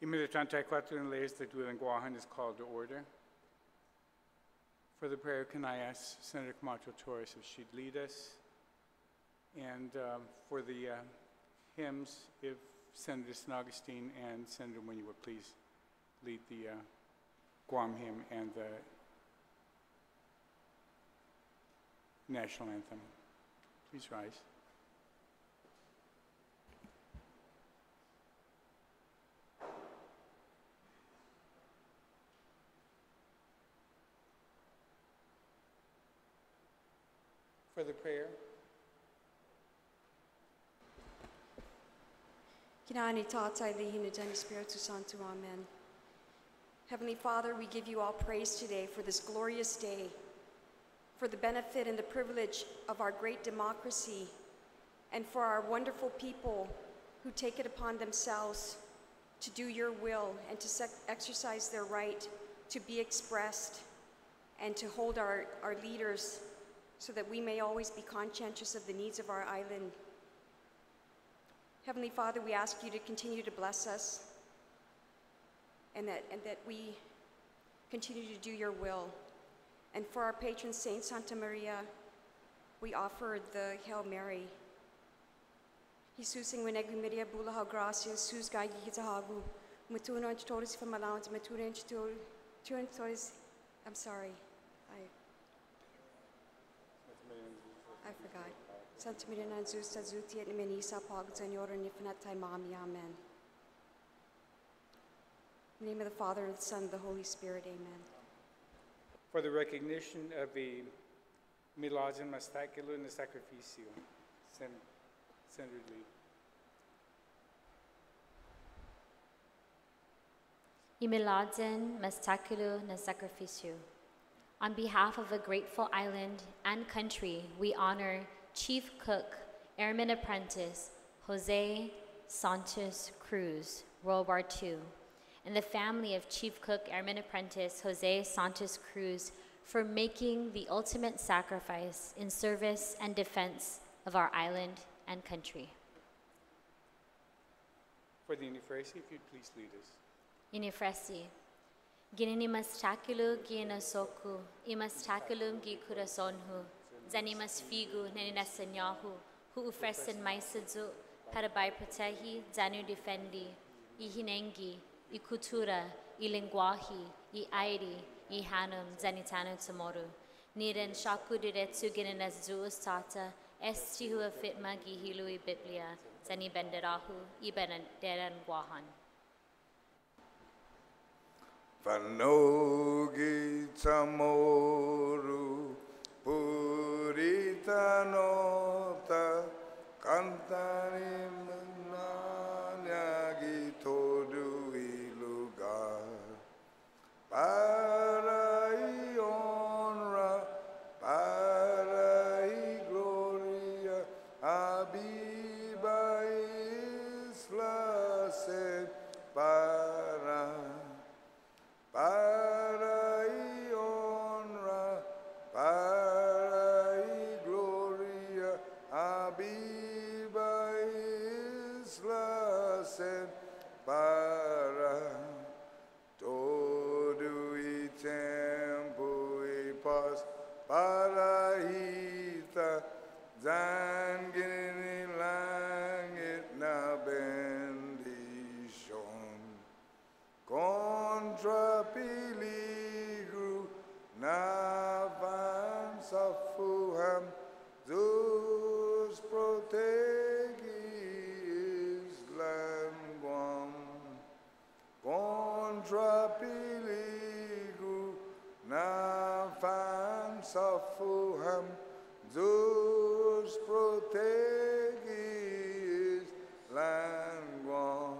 Immediatamente cuatro in leyes that will Guahan is called to order. For the prayer, can I ask Senator Camacho Torres if she'd lead us? And for the hymns, if Senator San Augustine and Senator Munoz would please lead the Guam hymn and the national anthem. Please rise. For the prayer. Kinani Tatai Lihina Dani Spiritu Santo, Amen. Heavenly Father, we give you all praise today for this glorious day, for the benefit and the privilege of our great democracy, and for our wonderful people who take it upon themselves to do your will and to exercise their right to be expressed and to hold our leaders so that we may always be conscientious of the needs of our island. Heavenly Father, we ask you to continue to bless us and that we continue to do your will. And for our patron saint, Santa Maria, we offer the Hail Mary. Jesus ingwenegu Maria bula ha gracia, sus gagi kitahagu, matuna and toris from allowance, matura and toris, I'm sorry, I forgot. Santa Maria Nanzus Tazuti et Menisa Pog Senor and Ifnatai Mami, Amen. In the name of the Father, and the Son, and the Holy Spirit, amen. For the recognition of the Milagem Mastaculo and the Sacrificio, Senator Lee. Imiladzen Mastaculo na Sacrificio. On behalf of a grateful island and country, we honor Chief Cook, Airman Apprentice, Jose Santos Cruz, World War II, and the family of Chief Cook, Airman Apprentice, Jose Santos Cruz, for making the ultimate sacrifice in service and defense of our island and country. For the Inifresi, if you'd please lead us. Inifresi. Ginini mastakulu gina soku, imastakulum gi kurasonhu, zanimas figu neninasanyahu, hu ufresin maisadzu, parabai protehi, zanu defendi, ihinengi, ikutura, ilingwahi, i airi, i hanum, zanitanu tamoru. Niren shaku diretsu gininas zuus tata, estihu afitma gihilui biblia, zani benderahu, ibeneran guahan. Vanogi tamoru puritanota kantani mananyagi todu ilugar parai honra parai gloria abiba isla se para Parai honra, parai gloria, abiba isla sen para todo i tempo i paz parahita zangini langit na bendition. Contra peligro na avança fuham, Deus protege Islam Guam. Contra peligro na avança fuham, Deus protege Islam Guam.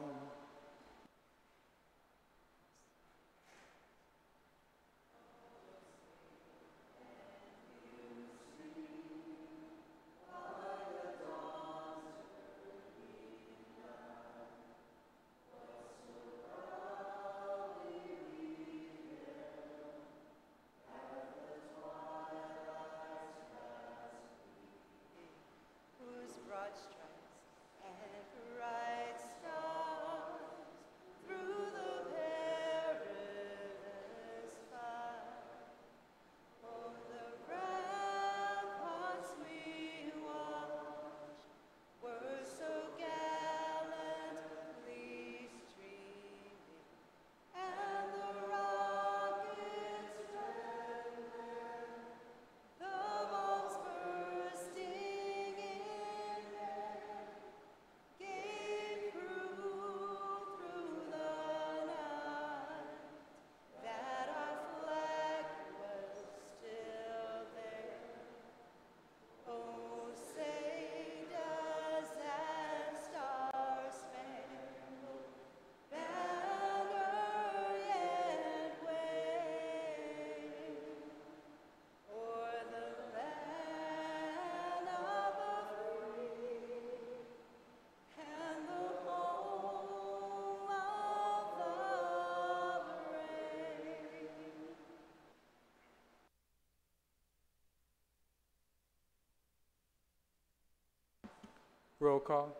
Roll call.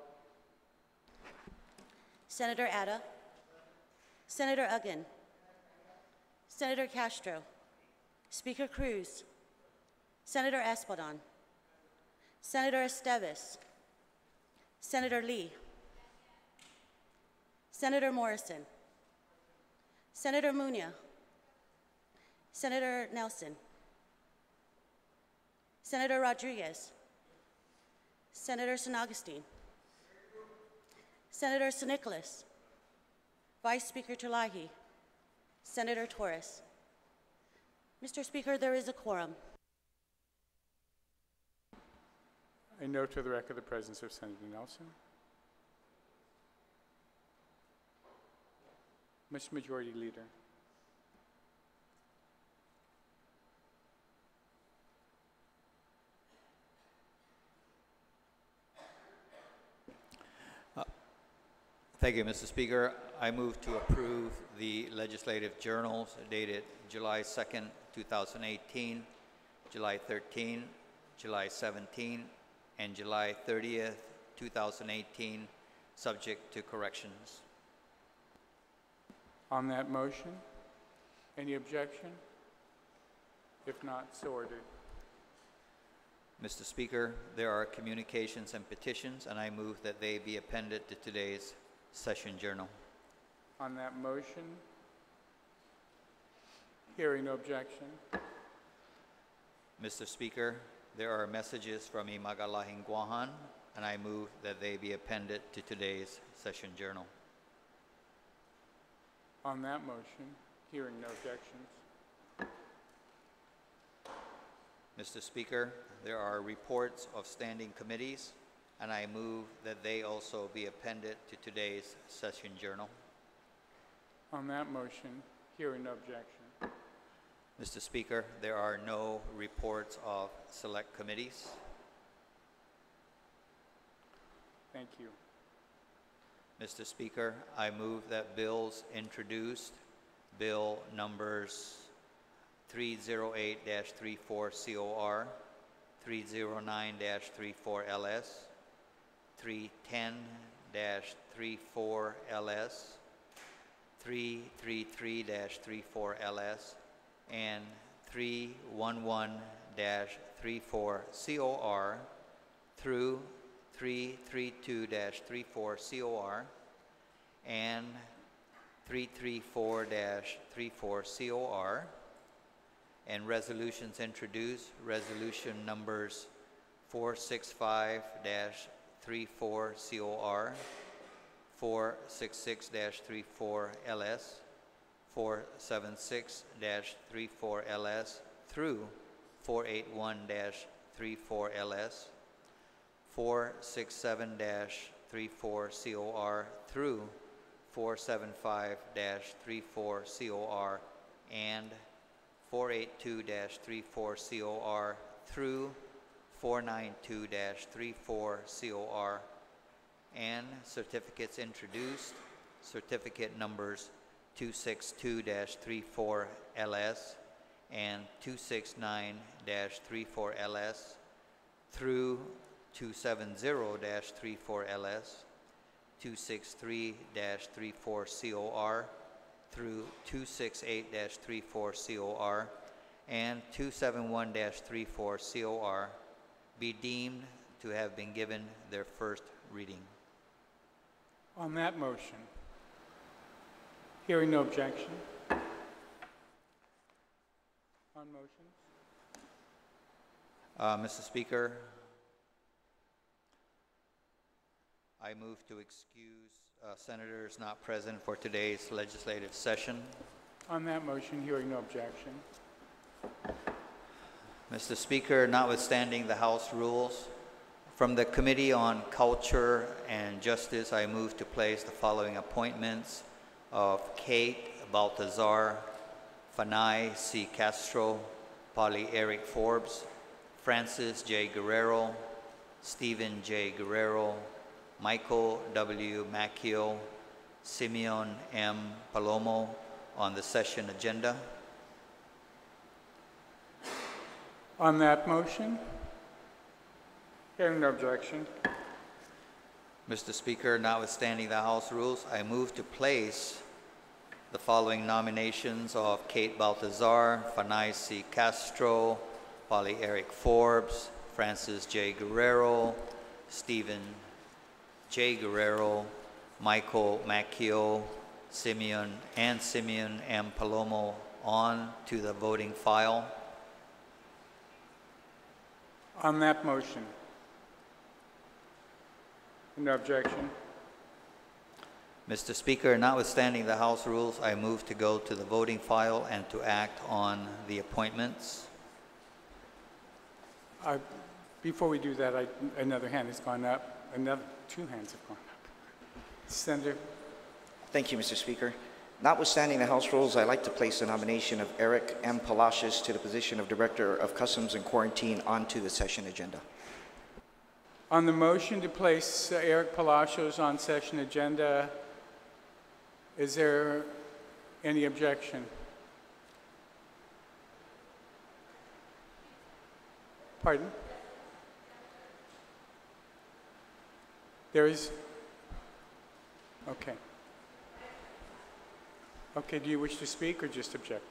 Senator Atta, Senator Uggan, Senator Castro, Speaker Cruz, Senator Espadon, Senator Esteves, Senator Lee, Senator Morrison, Senator Munia, Senator Nelson, Senator Rodriguez, Senator San Augustine, Senator San Nicolas, Vice Speaker Tulahi, Senator Torres. Mr. Speaker, there is a quorum. I note to the record the presence of Senator Nelson. Mr. Majority Leader. Thank you, Mr. Speaker. I move to approve the legislative journals dated July 2nd, 2018, July 13, July 17, and July 30th, 2018, subject to corrections. On that motion, any objection? If not, so ordered. Mr. Speaker, there are communications and petitions, and I move that they be appended to today's session journal. On that motion, hearing no objection. Mr. Speaker, there are messages from Imagalahin Guahan, and I move that they be appended to today's session journal. On that motion, hearing no objections. Mr. Speaker, there are reports of standing committees, and I move that they also be appended to today's session journal. On that motion, hearing no objection. Mr. Speaker, there are no reports of select committees. Thank you. Mr. Speaker, I move that bills introduced, bill numbers 308-34 COR, 309-34 LS, 310-34 LS, 333-34 LS, and 311-34 COR through 332-34 COR and 334-34 COR, and resolutions introduced, resolution numbers 465-34 COR, 466-34 LS, 476-34 LS through 481-34 LS, 467-34 COR through 475-34 COR and 482-34 COR through 492-34 COR, and certificates introduced, certificate numbers 262-34 LS and 269-34 LS through 270-34 LS, 263-34 COR through 268-34 COR and 271-34 COR be deemed to have been given their first reading. On that motion, hearing no objection. On motions? Mr. Speaker, I move to excuse senators not present for today's legislative session. On that motion, hearing no objection. Mr. Speaker, notwithstanding the House rules, from the Committee on Culture and Justice, I move to place the following appointments of Kate Baltazar, Fanai C. Castro, Polly Eric Forbes, Francis J. Guerrero, Stephen J. Guerrero, Michael W. Macchio, Simeon M. Palomo on the session agenda. On that motion, hearing no objection. Mr. Speaker, notwithstanding the House rules, I move to place the following nominations of Kate Baltazar, Fanay C. Castro, Polly Eric Forbes, Francis J. Guerrero, Stephen J. Guerrero, Michael Macchio, Simeon M. Palomo on to the voting file. On that motion? No objection. Mr. Speaker, notwithstanding the House rules, I move to go to the voting file and to act on the appointments. Before we do that, another hand has gone up. Two hands have gone up. Senator, Thank you, Mr. Speaker. Notwithstanding the House rules, I'd like to place the nomination of Eric M. Palacios to the position of Director of Customs and Quarantine onto the session agenda. on the motion to place Eric Palacios on session agenda, is there any objection? Pardon? There is? Okay. Okay, do you wish to speak or just object?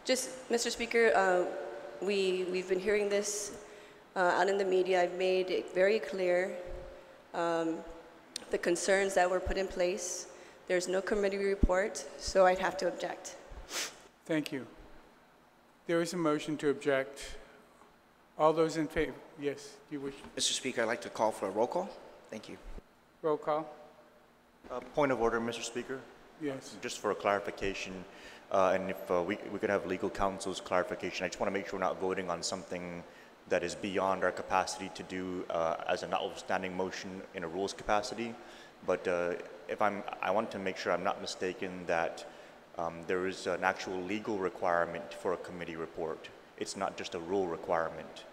Just, Mr. Speaker, we've been hearing this out in the media. I've made it very clear the concerns that were put in place. There's no committee report, so I'd have to object. Thank you. There is a motion to object. All those in favor? Yes, do you wish? Mr. Speaker, I'd like to call for a roll call. Thank you. Roll call? Point of order, Mr. Speaker. Yes. Just for a clarification, and if we could have legal counsel's clarification, I just want to make sure we're not voting on something that is beyond our capacity to do as a notwithstanding motion in a rules capacity. But I want to make sure I'm not mistaken that there is an actual legal requirement for a committee report. It's not just a rule requirement.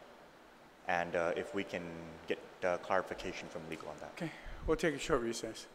And if we can get clarification from legal on that. Okay, we'll take a short recess.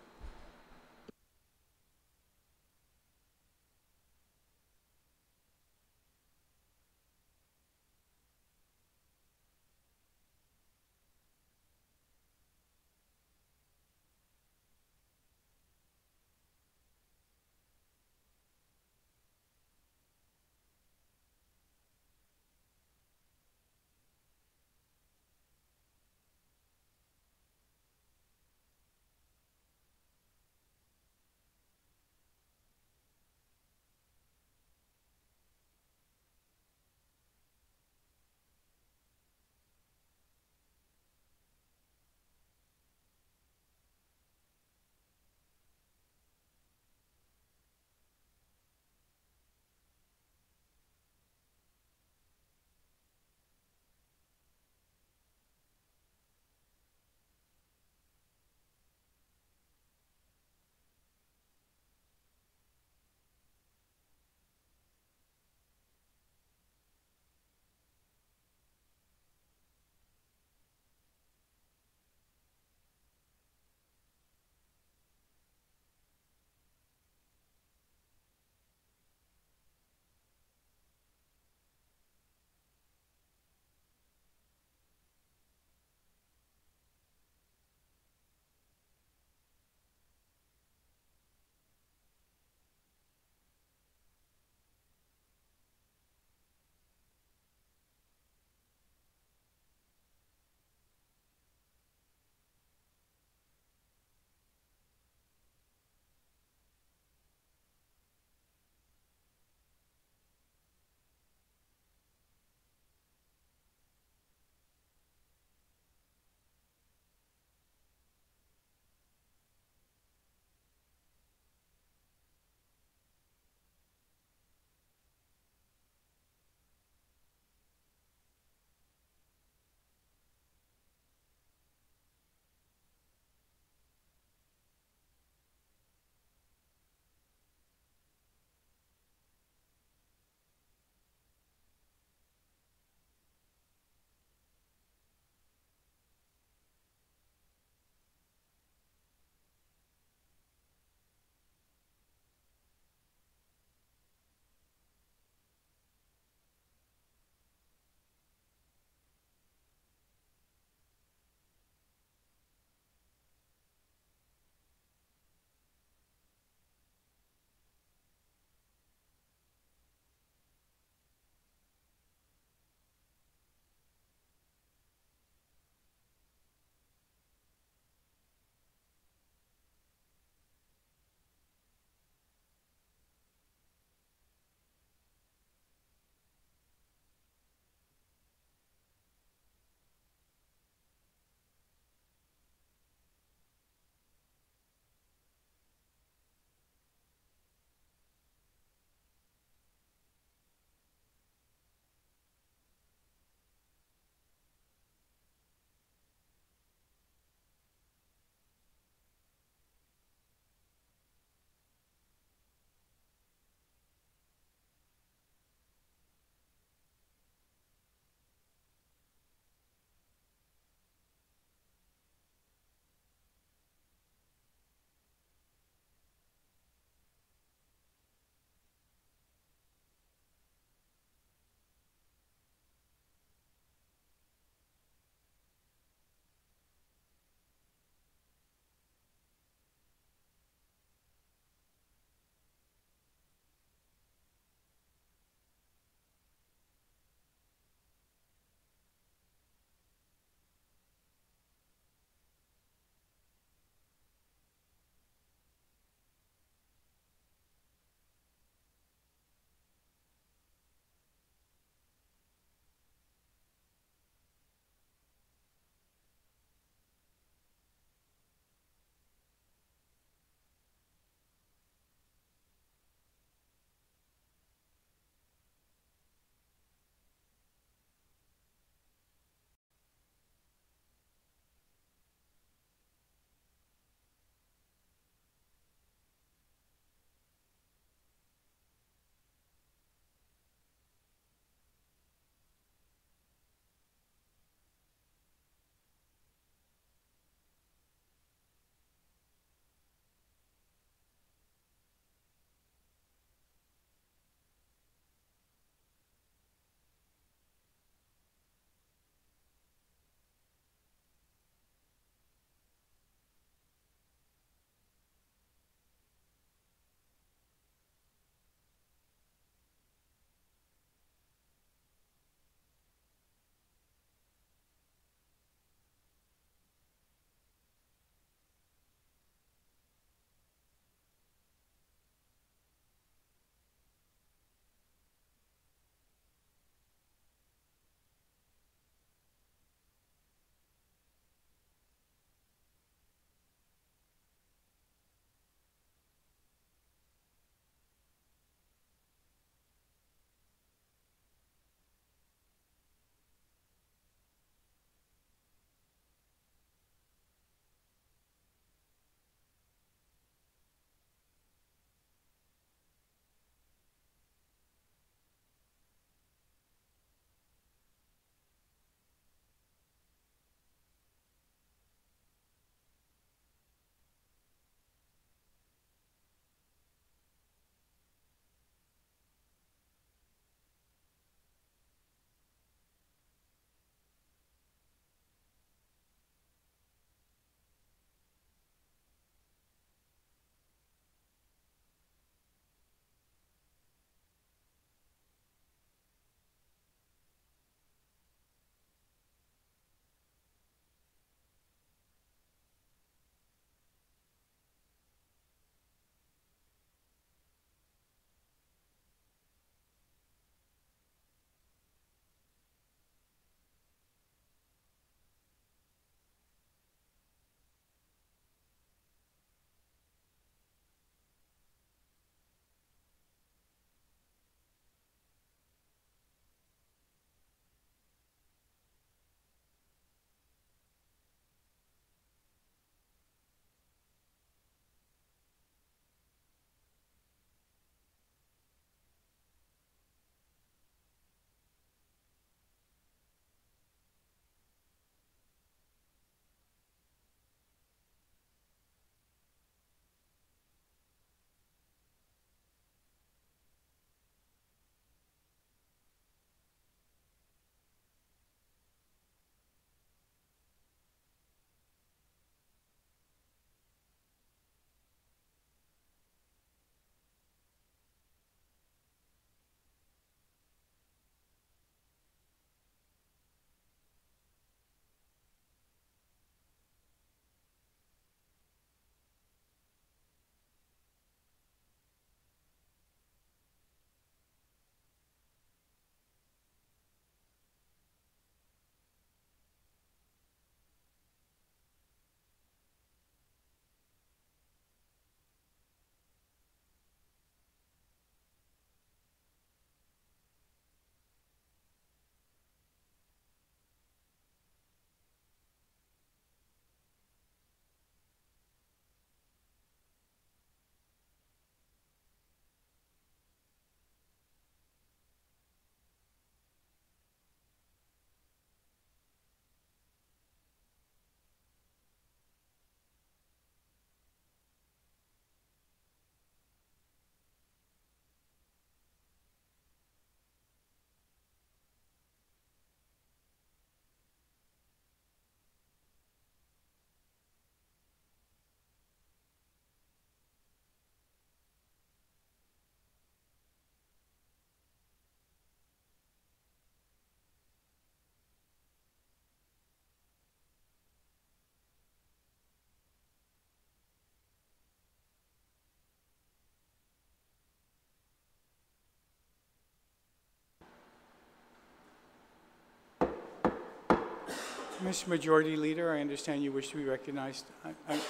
Mr. Majority Leader, I understand you wish to be recognized. Well,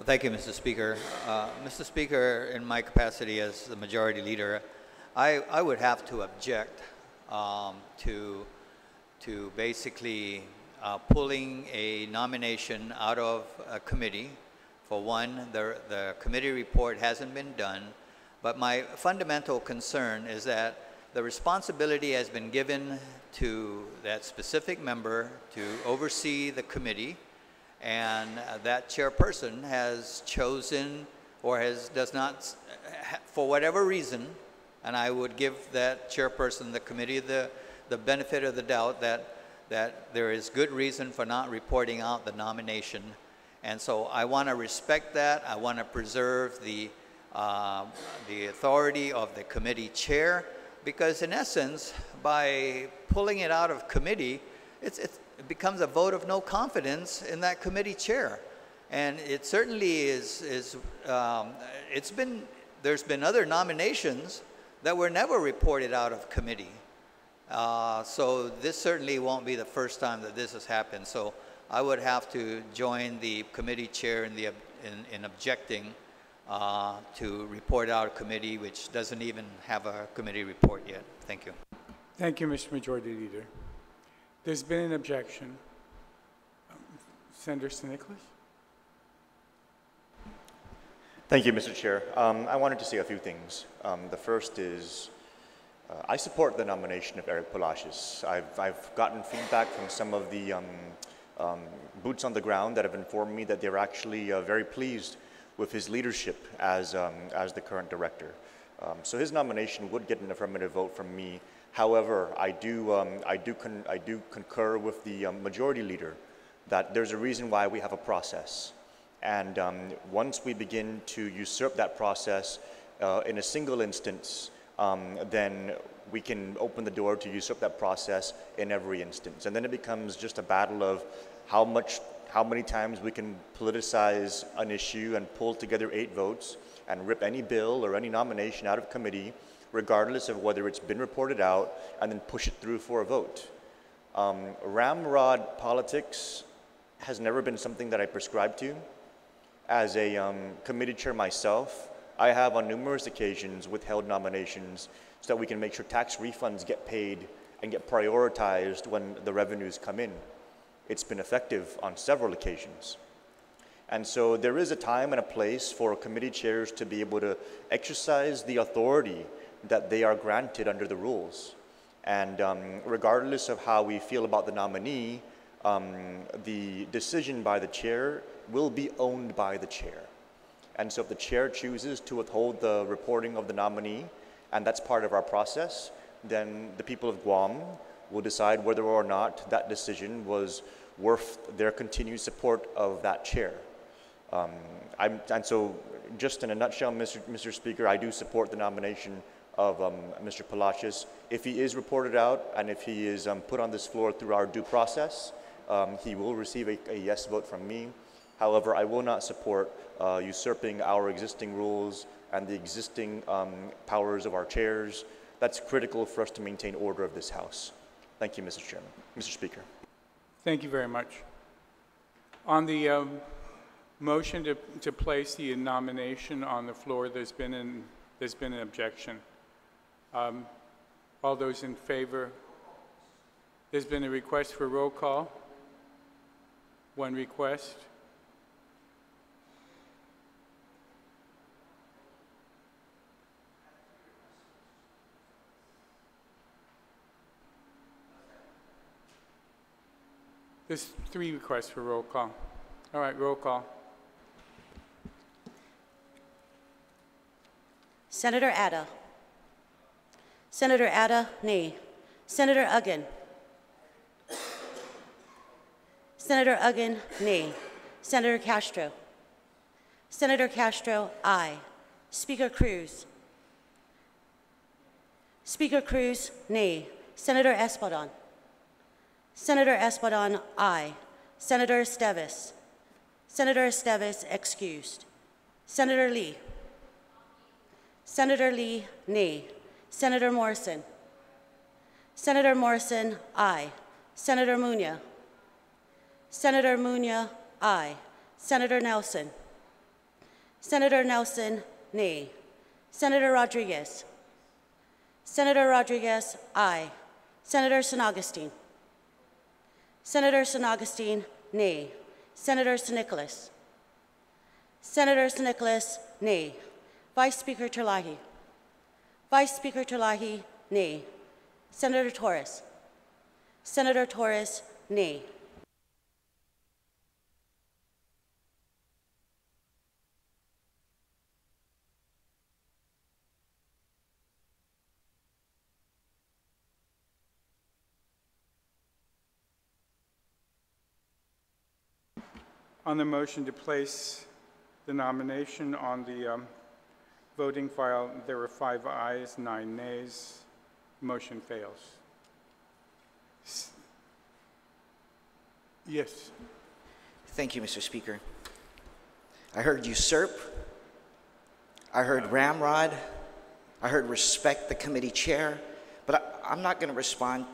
thank you, Mr. Speaker. Mr. Speaker, in my capacity as the Majority Leader, I would have to object to basically pulling a nomination out of a committee. For one, the committee report hasn't been done, but my fundamental concern is that the responsibility has been given to that specific member to oversee the committee, and that chairperson has chosen or does not, for whatever reason, and I would give that chairperson, the committee, the benefit of the doubt that there is good reason for not reporting out the nomination. And so I want to respect that. I want to preserve the authority of the committee chair, because in essence, by pulling it out of committee, it becomes a vote of no confidence in that committee chair. And it certainly there's been other nominations that were never reported out of committee. So this certainly won't be the first time that this has happened. So I would have to join the committee chair in objecting to report out a committee which doesn't even have a committee report yet. Thank you. Thank you, Mr. Majority Leader. There's been an objection. Senator St. Nicholas? Thank you, Mr. Chair. I wanted to say a few things. The first is, I support the nomination of Eric Palacios. I've gotten feedback from some of the boots on the ground that have informed me that they're actually very pleased with his leadership as the current director. So his nomination would get an affirmative vote from me. However, I do concur with the majority leader that there's a reason why we have a process. And once we begin to usurp that process in a single instance, then we can open the door to usurp that process in every instance. And then it becomes just a battle of how many times we can politicize an issue and pull together 8 votes and rip any bill or any nomination out of committee, regardless of whether it's been reported out, and then push it through for a vote. Ramrod politics has never been something that I prescribe to. As a committee chair myself, I have on numerous occasions withheld nominations so that we can make sure tax refunds get paid and get prioritized when the revenues come in. It's been effective on several occasions. And so there is a time and a place for committee chairs to be able to exercise the authority that they are granted under the rules. And regardless of how we feel about the nominee, the decision by the chair will be owned by the chair. And so if the chair chooses to withhold the reporting of the nominee, and that's part of our process, then the people of Guam will decide whether or not that decision was worth their continued support of that chair. And so just in a nutshell, Mr. Speaker, I do support the nomination of Mr. Palacios. If he is reported out and if he is put on this floor through our due process, he will receive a yes vote from me. However, I will not support usurping our existing rules and the existing powers of our chairs. That's critical for us to maintain order of this House. Thank you, Mr. Chairman. Mr. Speaker. Thank you very much. On the motion to place the nomination on the floor, there's been an objection. All those in favor? There's been a request for roll call. One request. There's 3 requests for roll call. All right, roll call. Senator Atta. Senator Atta, nay. Senator Uggan. Senator Uggan, nay. Senator Castro. Senator Castro, aye. Speaker Cruz. Speaker Cruz, nay. Senator Espadon. Senator Espadon, aye. Senator Esteves. Senator Esteves, excused. Senator Lee. Senator Lee, nay. Senator Morrison. Senator Morrison, aye. Senator Muñoz. Senator Munya, aye. Senator Nelson. Senator Nelson, nay. Senator Rodriguez. Senator Rodriguez, aye. Senator San Augustine. Senator San Augustine, nay. Senator San Nicolas. Senator San Nicolas, nay. Vice Speaker Terlahi. Vice Speaker Terlahi, nay. Senator Torres. Senator Torres, nay. On the motion to place the nomination on the voting file, there were 5 ayes, 9 nays. Motion fails. Yes. Thank you, Mr. Speaker. I heard usurp. I heard ramrod. I heard respect the committee chair. But I'm not going to respond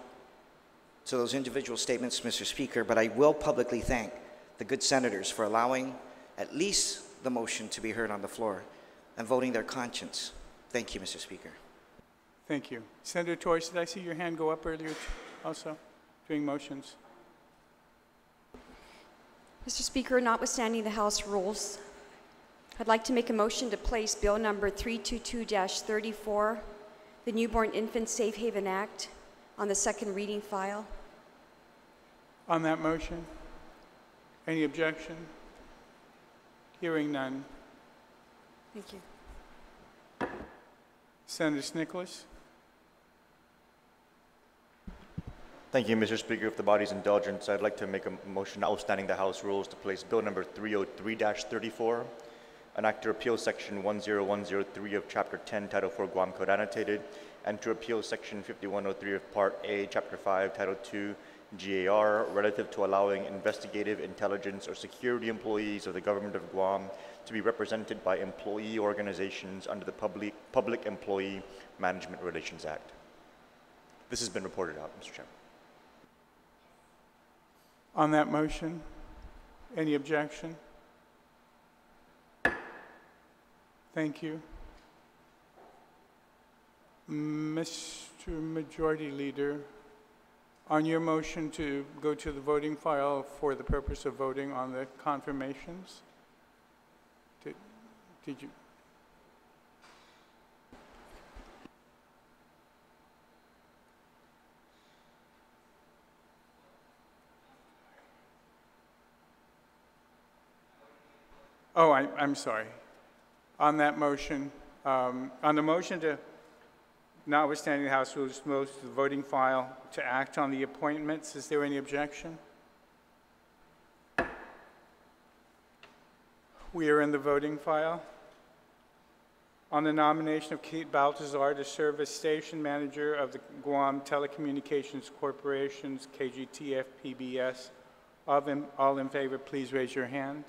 to those individual statements, Mr. Speaker, but I will publicly thank the good senators for allowing at least the motion to be heard on the floor and voting their conscience. Thank you, Mr. Speaker. Thank you. Senator Torres, did I see your hand go up earlier also during motions? Mr. Speaker, notwithstanding the House rules, I'd like to make a motion to place Bill number 322-34, the Newborn Infant Safe Haven Act, on the second reading file. On that motion? Any objection? Hearing none. Thank you. Senator Nicholas. Thank you, Mr. Speaker. With the body's indulgence, I'd like to make a motion notwithstanding the House rules to place Bill number 303-34, an act to repeal Section 10103 of Chapter 10, Title 4, Guam Code Annotated, and to repeal Section 5103 of Part A, Chapter 5, Title 2, GAR, relative to allowing investigative, intelligence, or security employees of the government of Guam to be represented by employee organizations under the Public Employee Management Relations Act. This has been reported out, Mr. Chairman. On that motion, any objection? Thank you. Mr. Majority Leader, on your motion to go to the voting file for the purpose of voting on the confirmations, did you? Oh, I'm sorry. On that motion, on the motion to, notwithstanding the House rules, move to the voting file to act on the appointments, is there any objection? We are in the voting file. On the nomination of Kate Baltazar to serve as station manager of the Guam Telecommunications Corporation's KGTF PBS, all in favor, please raise your hand.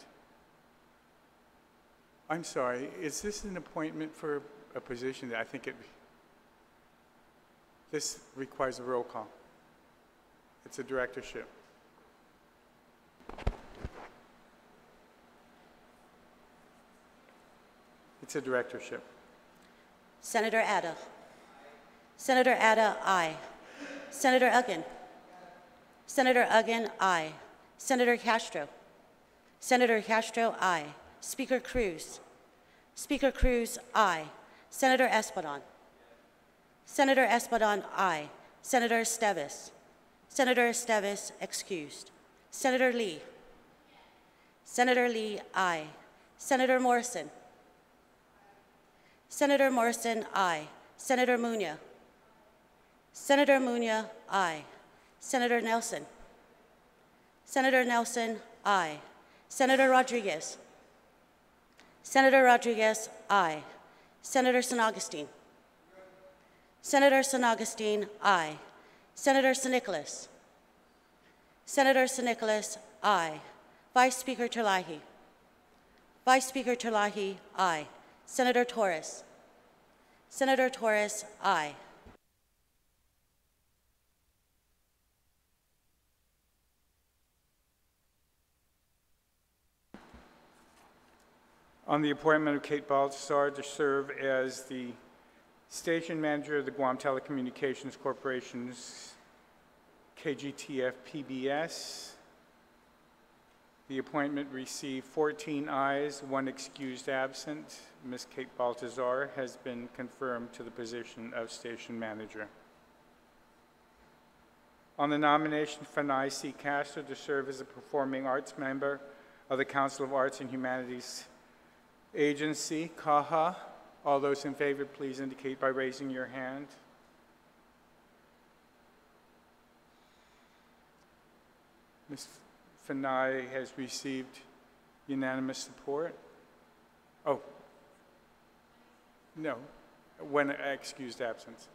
I'm sorry, is this an appointment for a position that I think this requires a roll call? It's a directorship. It's a directorship. Senator Adda. Senator Adda, aye. Senator Uggan. Senator Uggan, aye. Senator Castro. Senator Castro, aye. Speaker Cruz. Speaker Cruz, aye. Senator Espadon. Senator Espadon, aye. Senator Esteves. Senator Esteves, excused. Senator Lee. Senator Lee, aye. Senator Morrison. Senator Morrison, aye. Senator Munya. Senator Munya, aye. Senator Nelson. Senator Nelson, aye. Senator Rodriguez. Senator Rodriguez, aye. Senator San Augustine. Senator San Augustine, aye. Senator San Nicolas. Senator San Nicolas, aye. Vice Speaker Terlahi. Vice Speaker Terlahi, aye. Senator Torres. Senator Torres, aye. On the appointment of Kate Baltasar to serve as the station manager of the Guam Telecommunications Corporation's KGTF PBS. The appointment received 14 ayes, 1 excused absent. Ms. Kate Baltazar has been confirmed to the position of station manager. On the nomination for Fanai C. Castro to serve as a performing arts member of the Council of Arts and Humanities Agency, CAHA. All those in favor, please indicate by raising your hand. Ms. Fanai has received unanimous support. Oh, no, 1 excused absence.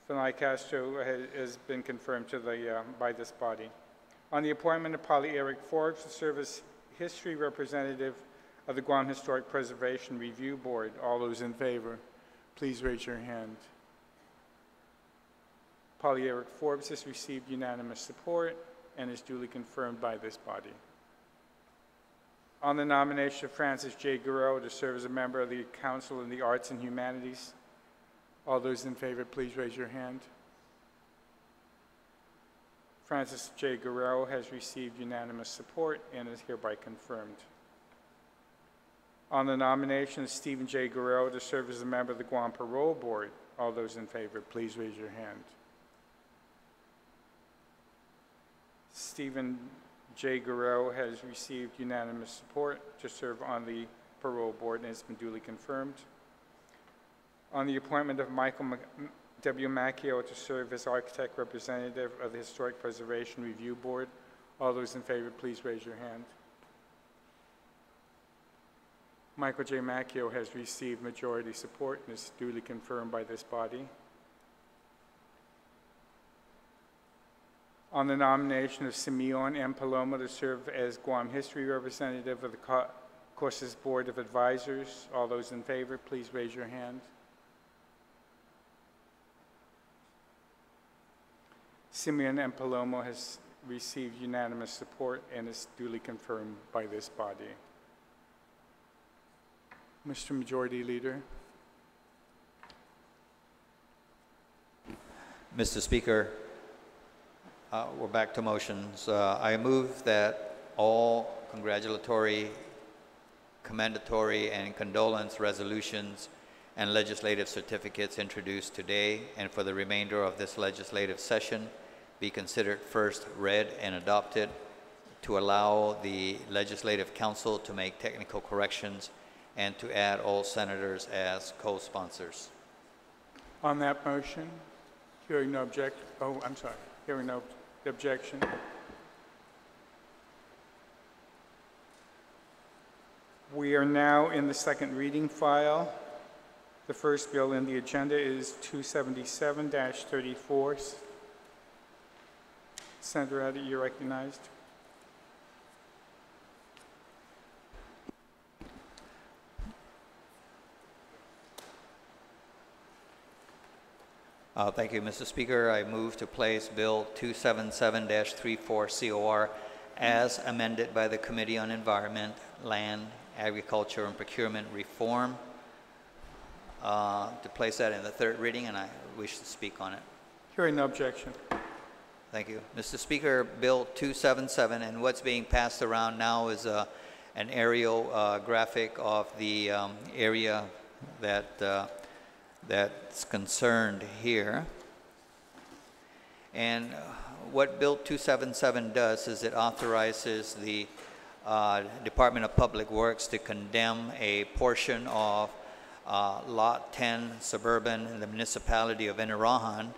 Fanai Castro has been confirmed to by this body. On the appointment of Polly Eric Forbes to serve as history representative of the Guam Historic Preservation Review Board, all those in favor, please raise your hand. Polly Eric Forbes has received unanimous support and is duly confirmed by this body. On the nomination of Francis J. Guerrero to serve as a member of the Council in the Arts and Humanities, all those in favor, please raise your hand. Francis J. Guerrero has received unanimous support and is hereby confirmed. On the nomination of Stephen J. Guerrero to serve as a member of the Guam Parole Board, all those in favor, please raise your hand. Stephen J. Guerrero has received unanimous support to serve on the Parole Board and has been duly confirmed. On the appointment of Michael W. Macchio to serve as architect representative of the Historic Preservation Review Board, all those in favor, please raise your hand. Michael J. Macchio has received majority support and is duly confirmed by this body. On the nomination of Simeon M. Paloma to serve as Guam History Representative of the course's Board of Advisors, all those in favor, please raise your hand. Simeon M. Palomo has received unanimous support and is duly confirmed by this body. Mr. Majority Leader. Mr. Speaker, we're back to motions. I move that all congratulatory, commendatory, and condolence resolutions and legislative certificates introduced today and for the remainder of this legislative session be considered first read and adopted to allow the Legislative Council to make technical corrections and to add all senators as co-sponsors. On that motion, hearing no objection. We are now in the second reading file. The first bill in the agenda is 277-34. Senator Addy, you're recognized. Thank you, Mr. Speaker. I move to place Bill 277-34 COR as amended by the Committee on Environment, Land, Agriculture, and Procurement Reform to place that in the third reading, and I wish to speak on it. Hearing no objection. Thank you. Mr. Speaker, Bill 277, and what's being passed around now is an aerial graphic of the area that's concerned here. And what Bill 277 does is it authorizes the Department of Public Works to condemn a portion of Lot 10 Suburban in the municipality of Inarajan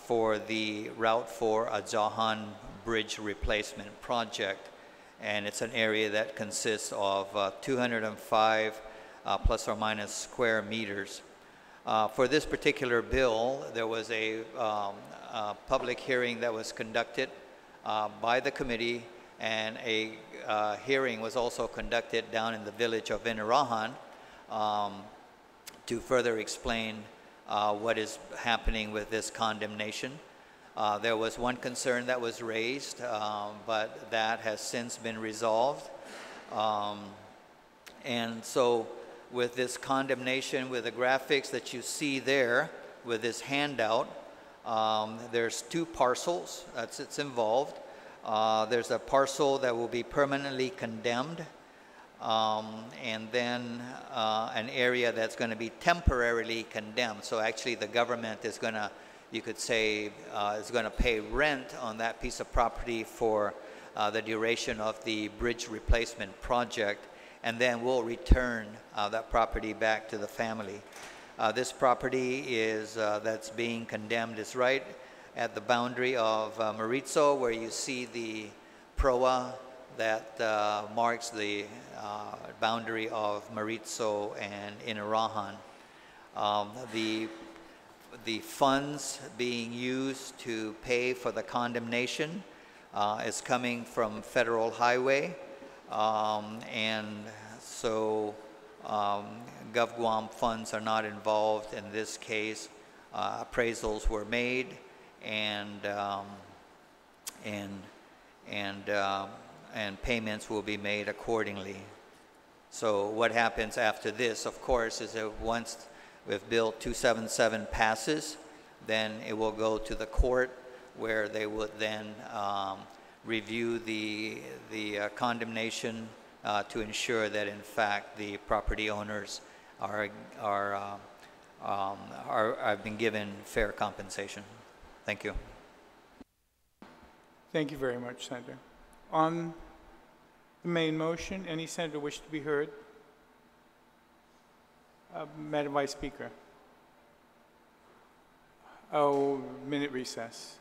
for the Route 4 Adjahan Bridge Replacement Project. And it's an area that consists of 205 plus or minus square meters. For this particular bill, there was a public hearing that was conducted by the committee, and a hearing was also conducted down in the village of Inarajan to further explain what is happening with this condemnation. There was one concern that was raised, but that has since been resolved. And so with this condemnation, with the graphics that you see there, with this handout, there's two parcels that's involved. There's a parcel that will be permanently condemned, and then an area that's going to be temporarily condemned. So actually the government is going to, you could say, is going to pay rent on that piece of property for the duration of the bridge replacement project, and then we'll return that property back to the family. This property is that's being condemned is right at the boundary of Maritzo, where you see the proa that marks the boundary of Maritzo and Inarajan. The funds being used to pay for the condemnation is coming from federal highway, and so GovGuam funds are not involved in this case. Appraisals were made, and payments will be made accordingly. So what happens after this, of course, is that once if Bill 277 passes, then it will go to the court, where they would then review the condemnation to ensure that in fact the property owners have been given fair compensation. Thank you. Thank you very much, Senator. On the main motion, any senator wish to be heard? Madam Vice Speaker. Oh, minute recess.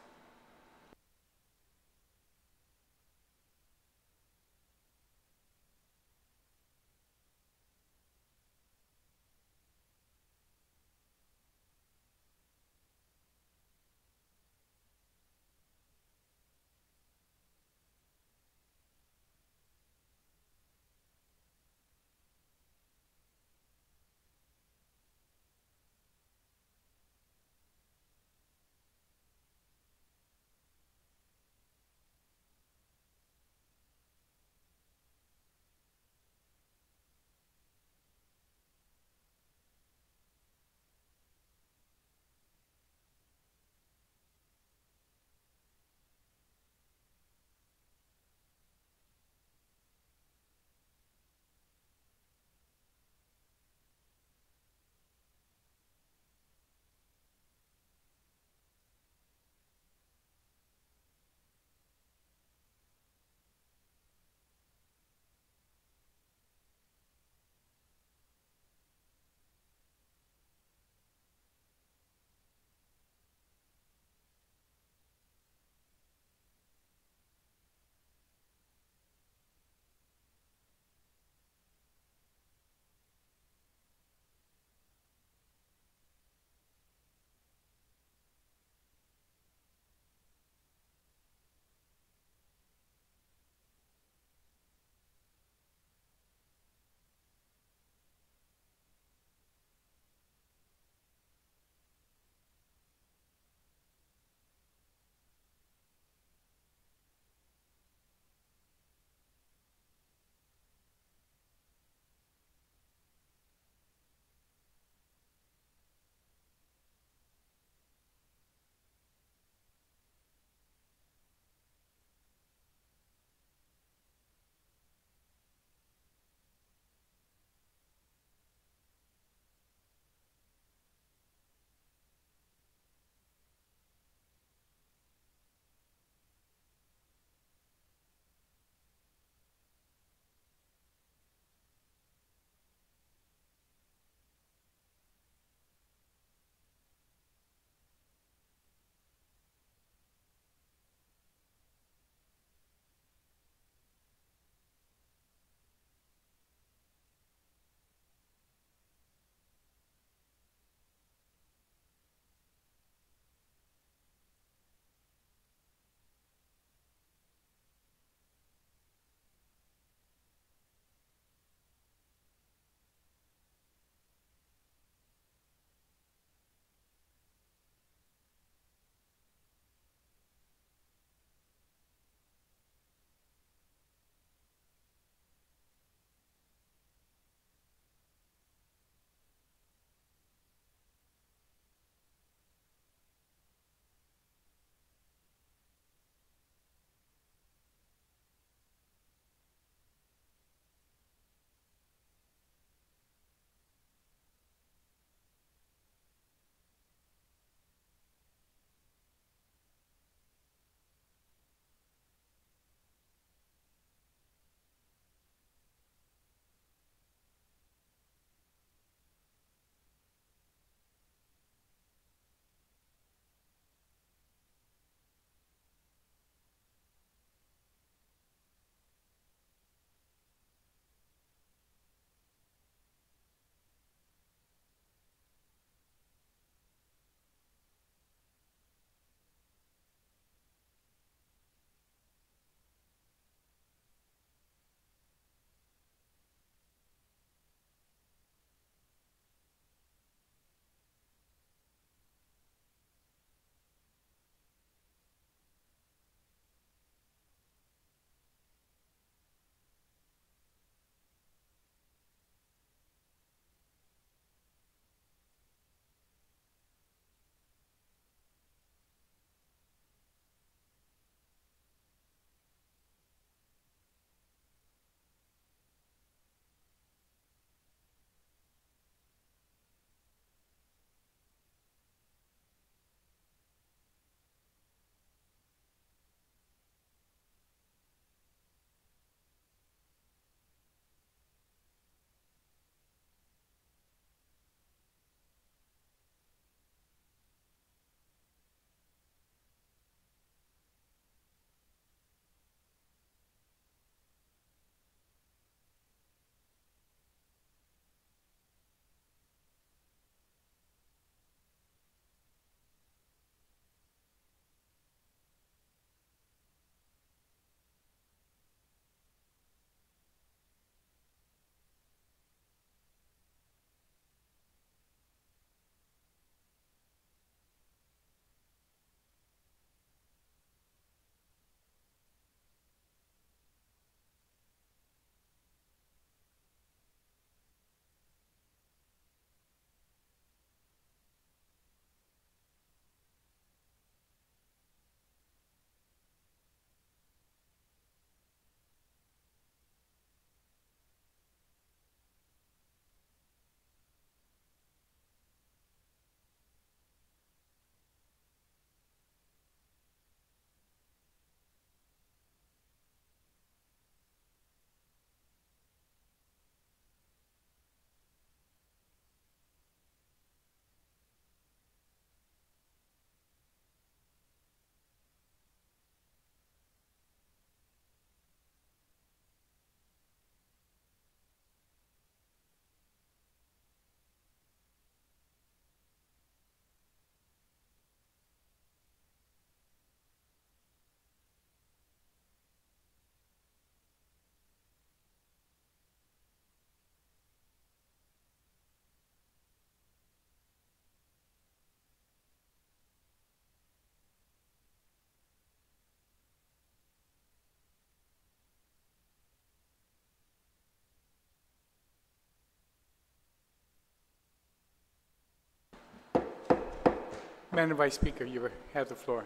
Madam Vice Speaker, you have the floor.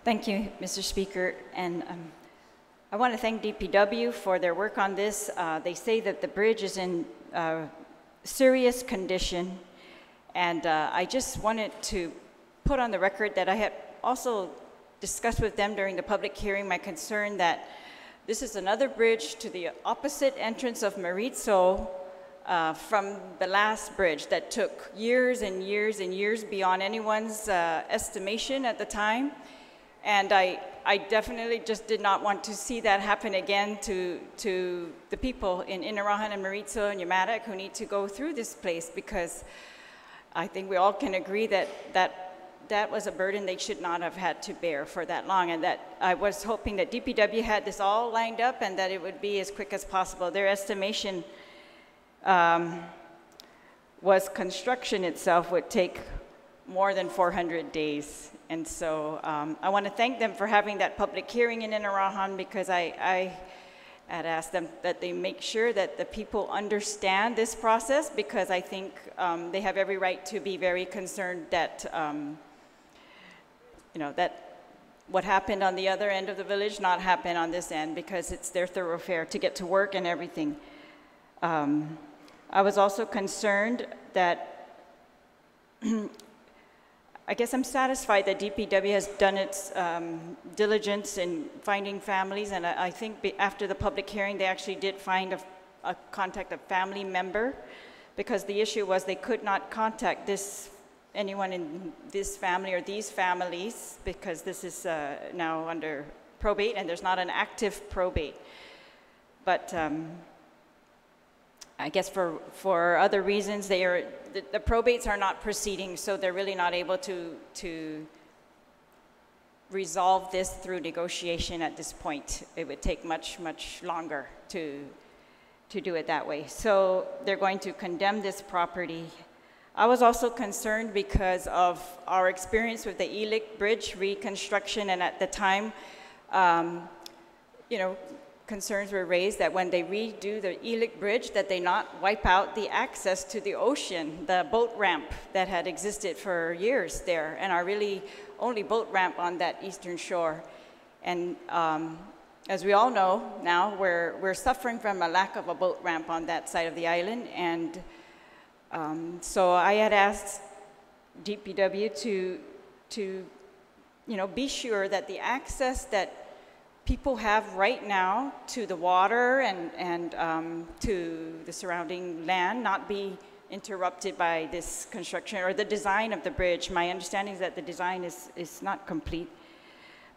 Thank you, Mr. Speaker. And I want to thank DPW for their work on this. They say that the bridge is in serious condition. And I just wanted to put on the record that I had also discussed with them during the public hearing my concern that this is another bridge to the opposite entrance of Maritzo from the last bridge that took years and years and years beyond anyone's estimation at the time. And I definitely just did not want to see that happen again to the people in Inarajan and Maritzo and Yamatic who need to go through this place, because I think we all can agree that was a burden they should not have had to bear for that long, and that I was hoping that DPW had this all lined up and that it would be as quick as possible. Their estimation was construction itself would take more than 400 days. And so I want to thank them for having that public hearing in Inarajan, because I had asked them that they make sure that the people understand this process, because I think they have every right to be very concerned that, that what happened on the other end of the village not happen on this end, because it's their thoroughfare to get to work and everything. I was also concerned that I guess I'm satisfied that DPW has done its diligence in finding families, and I think after the public hearing, they actually did find a contact a family member, because the issue was they could not contact anyone in this family or these families, because this is now under probate, and there's not an active probate. But I guess for other reasons, the probates are not proceeding, so they're really not able to resolve this through negotiation at this point. It would take much, much longer to do it that way. So they're going to condemn this property. I was also concerned because of our experience with the Elic Bridge reconstruction, and at the time, concerns were raised that when they redo the Elic Bridge, that they not wipe out the access to the ocean, the boat ramp that had existed for years there, and our really only boat ramp on that eastern shore. And as we all know now, we're suffering from a lack of a boat ramp on that side of the island. And so I had asked DPW to be sure that the access that people have right now to the water and to the surrounding land not be interrupted by this construction or the design of the bridge. My understanding is that the design is not complete.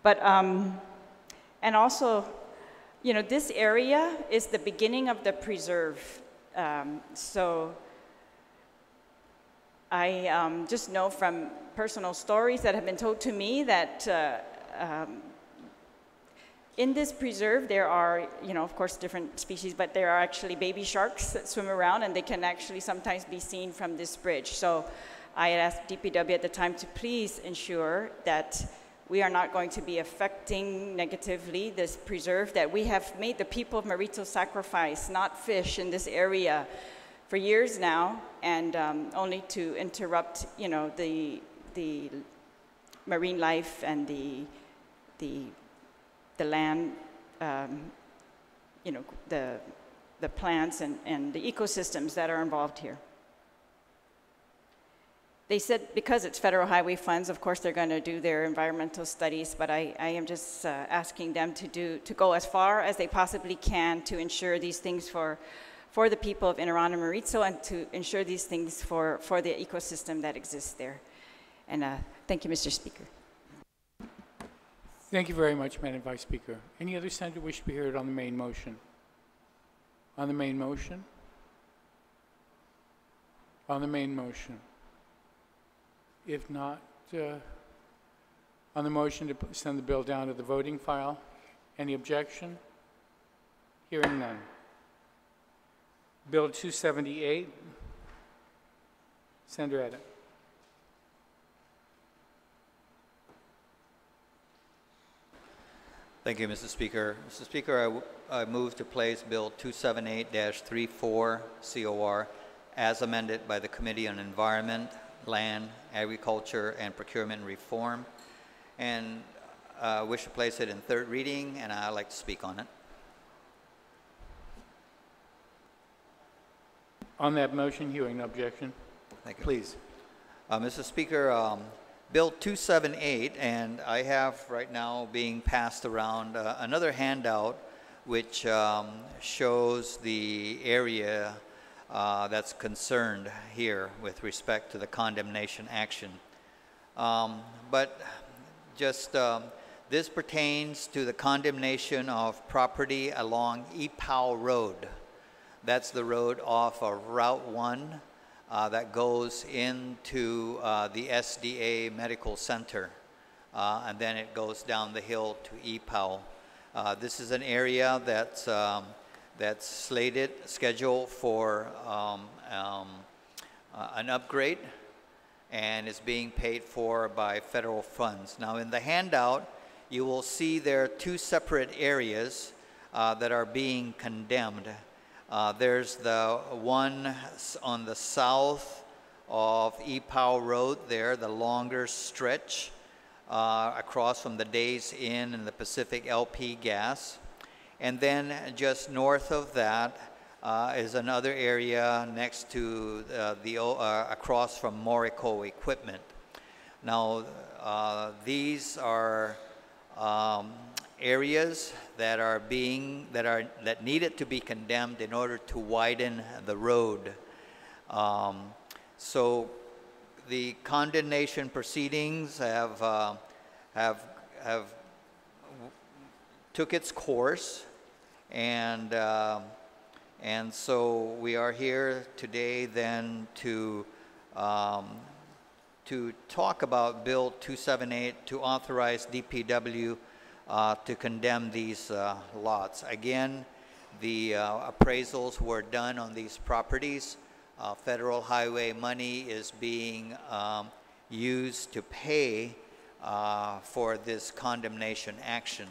But, and also, this area is the beginning of the preserve. So I just know from personal stories that have been told to me that in this preserve, there are, of course, different species, but there are actually baby sharks that swim around, and they can actually sometimes be seen from this bridge. So I had asked DPW at the time to please ensure that we are not going to be affecting negatively this preserve, that we have made the people of Maritzo sacrifice, not fish, in this area for years now, and only to interrupt, the marine life and the land, the plants and the ecosystems that are involved here. They said because it's federal highway funds, of course they're going to do their environmental studies, but I am just asking them to go as far as they possibly can to ensure these things for the people of Inarajan and Maritzo, and to ensure these things for the ecosystem that exists there. And thank you, Mr. Speaker. Thank you very much, Madam Vice Speaker. Any other senator wish to be heard on the main motion? On the main motion? On the main motion? If not, on the motion to send the bill down to the voting file, any objection? Hearing none. Bill 278, Senator Eda. Thank you, Mr. Speaker. Mr. Speaker, I move to place Bill 278-34 COR as amended by the Committee on Environment, Land, Agriculture, and Procurement Reform, and wish to place it in third reading, and I'd like to speak on it. On that motion, hearing no objection. Thank you. Please. Mr. Speaker, Bill 278, and I have right now being passed around another handout which shows the area that's concerned here with respect to the condemnation action. But just this pertains to the condemnation of property along Ipao Road. That's the road off of Route 1 that goes into the SDA Medical Center, and then it goes down the hill to Ipao. This is an area that's scheduled for an upgrade, and is being paid for by federal funds. Now, in the handout, you will see there are two separate areas that are being condemned. There's the one on the south of Ipao Road there, the longer stretch across from the Days Inn and the Pacific LP Gas. And then just north of that is another area next to across from Morico Equipment. Now, these are areas that needed to be condemned in order to widen the road. So the condemnation proceedings have took its course, and so we are here today then to talk about Bill 278 to authorize DPW to condemn these lots. Again, the appraisals were done on these properties. Federal highway money is being used to pay for this condemnation action.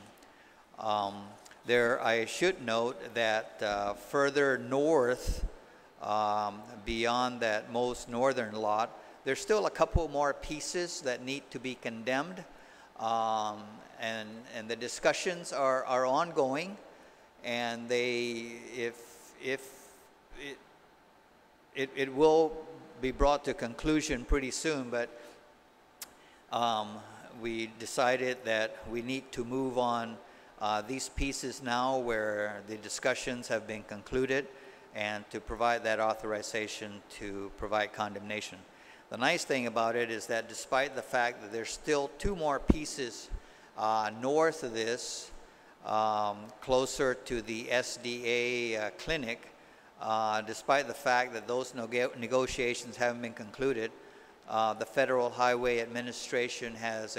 I should note that further north, beyond that most northern lot, there's still a couple more pieces that need to be condemned. And the discussions are ongoing, and it will be brought to conclusion pretty soon, but we decided that we need to move on these pieces now where the discussions have been concluded, and to provide that authorization to provide condemnation. The nice thing about it is that despite the fact that there's still two more pieces north of this, closer to the SDA clinic, despite the fact that those negotiations haven't been concluded, the Federal Highway Administration has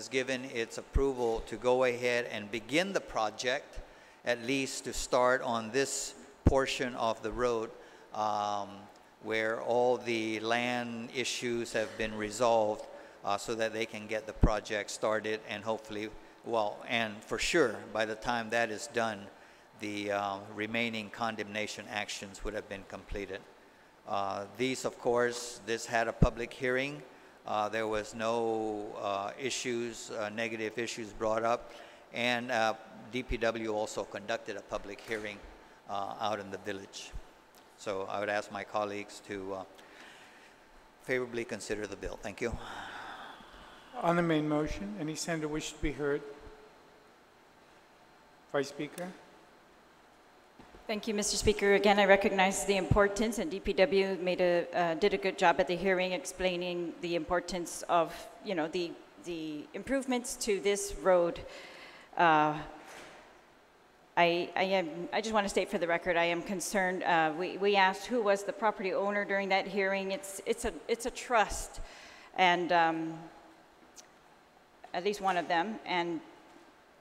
given its approval to go ahead and begin the project, at least to start on this portion of the road where all the land issues have been resolved, so that they can get the project started, and hopefully, and for sure, by the time that is done, the remaining condemnation actions would have been completed. These, of course, this had a public hearing. There was no negative issues brought up, and DPW also conducted a public hearing out in the village. So I would ask my colleagues to favorably consider the bill. Thank you. On the main motion, any senator wish to be heard? Vice Speaker. Thank you, Mr. Speaker. Again, I recognize the importance, and DPW did a good job at the hearing explaining the importance of, the improvements to this road. I just want to state for the record, I am concerned. We asked who was the property owner during that hearing. It's a trust, and at least one of them, and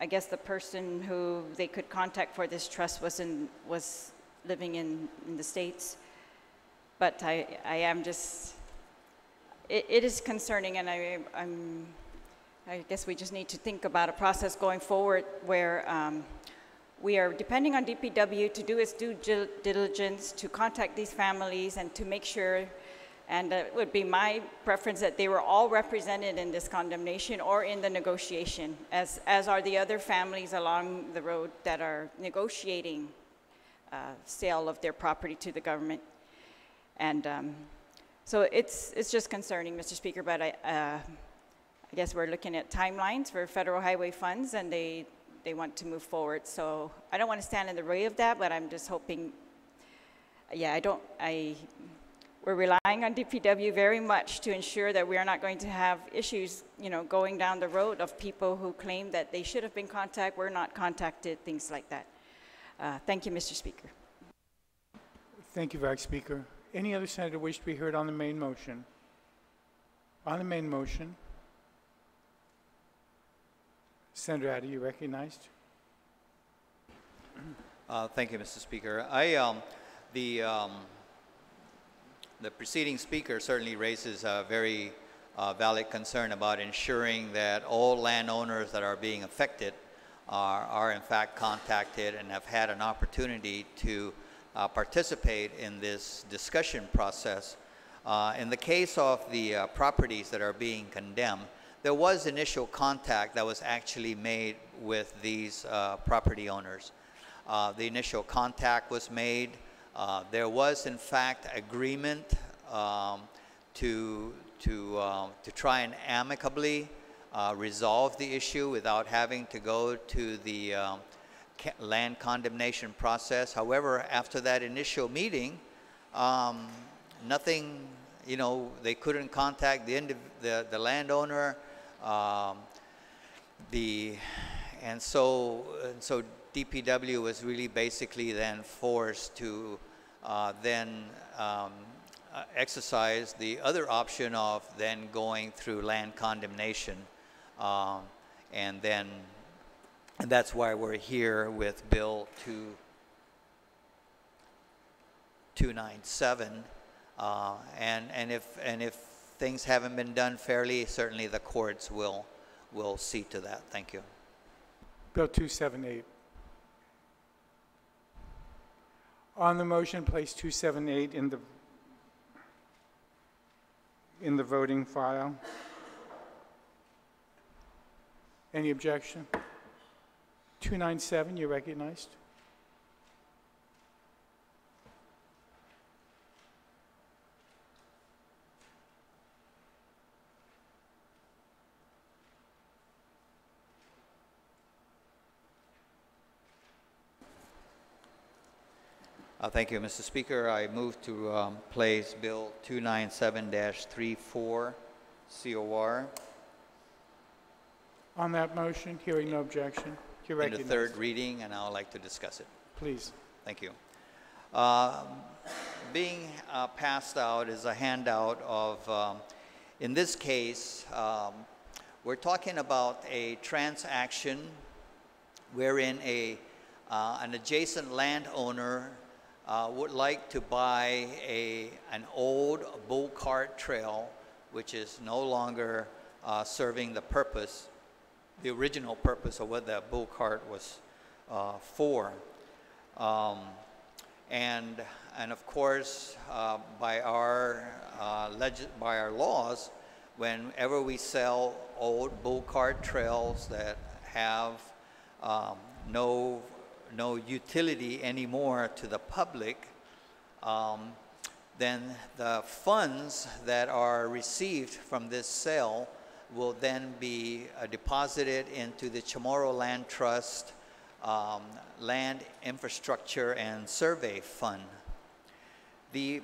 I guess the person who they could contact for this trust was living in the States. But I am just, it is concerning, and I guess we just need to think about a process going forward where we are depending on DPW to do its due diligence, to contact these families and to make sure, and it would be my preference that they were all represented in this condemnation or in the negotiation, as are the other families along the road that are negotiating sale of their property to the government. And so it's just concerning, Mr. Speaker, but I guess we're looking at timelines for federal highway funds, and they want to move forward. So I don't want to stand in the way of that, but I'm just hoping, yeah, we're relying on DPW very much to ensure that we are not going to have issues, you know, going down the road of people who claim that they should have been contacted, were not contacted, things like that. Thank you, Mr. Speaker. Thank you, Vice Speaker. Any other senator wish to be heard on the main motion? On the main motion, Senator Addy, you recognized. Thank you, Mr. Speaker. The preceding speaker certainly raises a very valid concern about ensuring that all landowners that are being affected are in fact contacted and have had an opportunity to participate in this discussion process. In the case of the properties that are being condemned, there was initial contact that was actually made with these property owners. The initial contact was made. There was, in fact, agreement to try and amicably resolve the issue without having to go to the land condemnation process. However, after that initial meeting, nothing, you know, they couldn't contact the landowner. And so DPW was really basically then forced to exercise the other option of then going through land condemnation, and that's why we're here with Bill 297. And if things haven't been done fairly, certainly the courts will see to that. Thank you. Bill 278. On the motion, place 278 in the voting file. Any objection? 297, you recognized. Thank you, Mr. Speaker. I move to place Bill 297-34, COR. On that motion, hearing no objection, you In recognized. the third reading, and I would like to discuss it. Please. Thank you. Being passed out is a handout of, in this case, we're talking about a transaction wherein an adjacent landowner would like to buy an old bull cart trail, which is no longer serving the purpose, the original purpose of what that bull cart was for. And of course, by our laws, whenever we sell old bull cart trails that have no utility anymore to the public, then the funds that are received from this sale will then be deposited into the Chamorro Land Trust Land Infrastructure and Survey Fund. The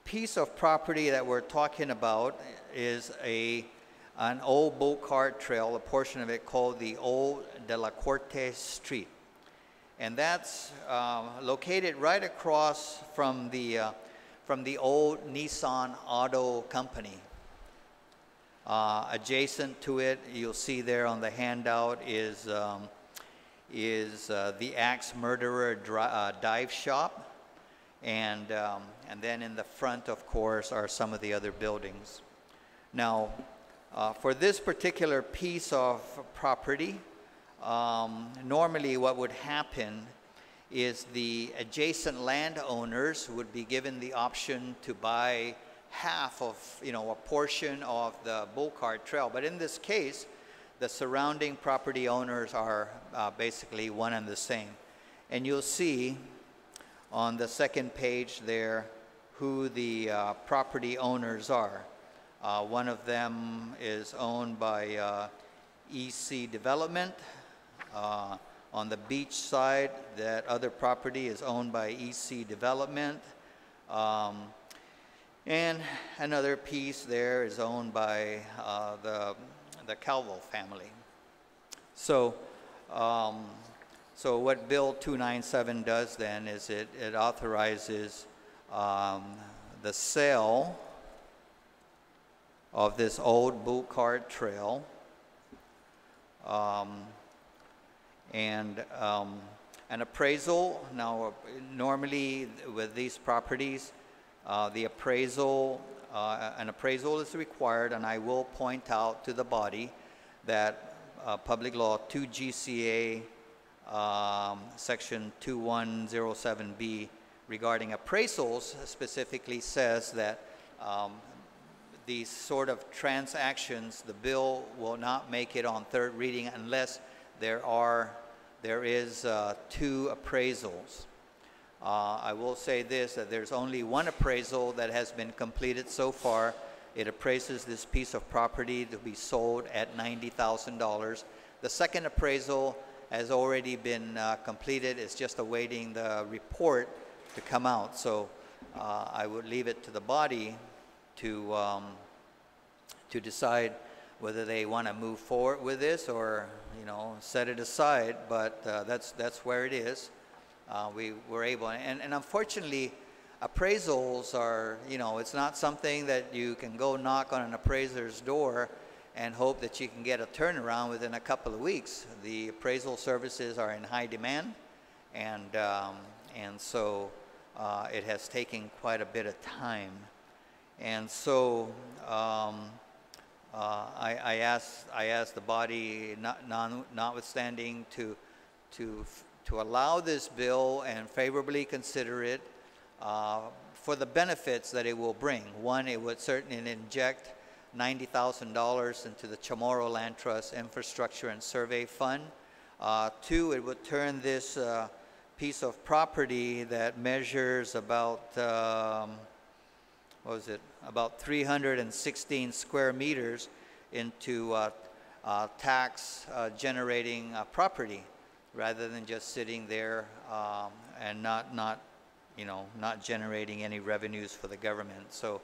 piece of property that we're talking about is an old bull cart trail, a portion of it called the Old De La Corte Street. And that's located right across from the old Nissan Auto Company. Adjacent to it, you'll see there on the handout is the Axe Murderer dive shop, and then in the front, of course, are some of the other buildings. Now, for this particular piece of property, normally what would happen is the adjacent landowners would be given the option to buy half of, a portion of the bull cart trail. But in this case, the surrounding property owners are basically one and the same. And you'll see on the second page there who the property owners are. One of them is owned by EC Development. On the beach side, that other property is owned by EC Development. And another piece there is owned by the Calvo family. So, so what Bill 297 does then is it authorizes the sale of this old bull cart trail, and an appraisal. Now, normally with these properties, an appraisal is required, and I will point out to the body that Public Law 2 GCA Section 2107B regarding appraisals specifically says that these sort of transactions, the bill will not make it on third reading unless there is 2 appraisals. I will say this, that there's only one appraisal that has been completed so far. It appraises this piece of property to be sold at $90,000. The second appraisal has already been completed. It's just awaiting the report to come out. So I would leave it to the body to decide whether they want to move forward with this or, set it aside. But that's where it is. We were able, and unfortunately, appraisals are, it's not something that you can go knock on an appraiser's door and hope that you can get a turnaround within a couple of weeks. The appraisal services are in high demand, and so it has taken quite a bit of time. And so I asked the body, notwithstanding, to allow this bill and favorably consider it for the benefits that it will bring. One, it would certainly inject $90,000 into the Chamorro Land Trust Infrastructure and Survey Fund. 2, it would turn this piece of property that measures about, about 316 square meters into tax generating property, rather than just sitting there and not generating any revenues for the government. So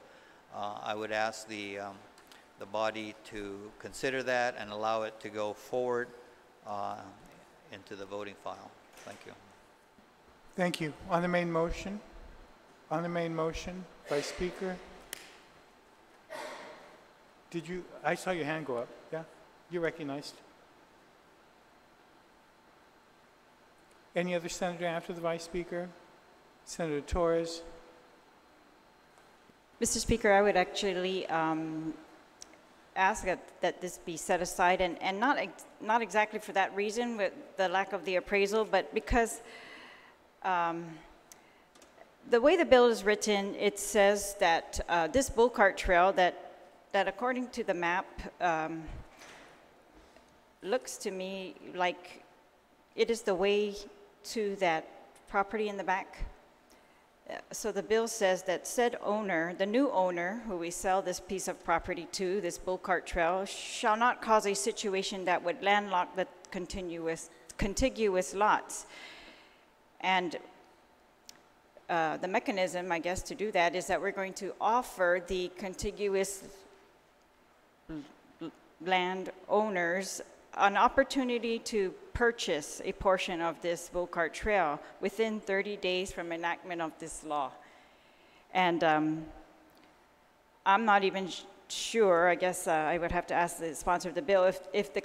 I would ask the body to consider that and allow it to go forward into the voting file. Thank you. Thank you. On the main motion, Vice Speaker, I saw your hand go up. Yeah, you're recognized. Any other senator after the Vice Speaker? Senator Torres. Mr. Speaker, I would actually ask that this be set aside, and not exactly for that reason, with the lack of the appraisal, but because the way the bill is written, it says that this bull cart trail that according to the map looks to me like it is the way to that property in the back. So the bill says that said owner, the new owner who we sell this piece of property to, this bull cart trail, shall not cause a situation that would landlock the contiguous lots. And the mechanism, I guess, to do that is that we're going to offer the contiguous land owners an opportunity to purchase a portion of this bull cart trail within 30 days from enactment of this law. And I'm not even sure, I guess I would have to ask the sponsor of the bill, if the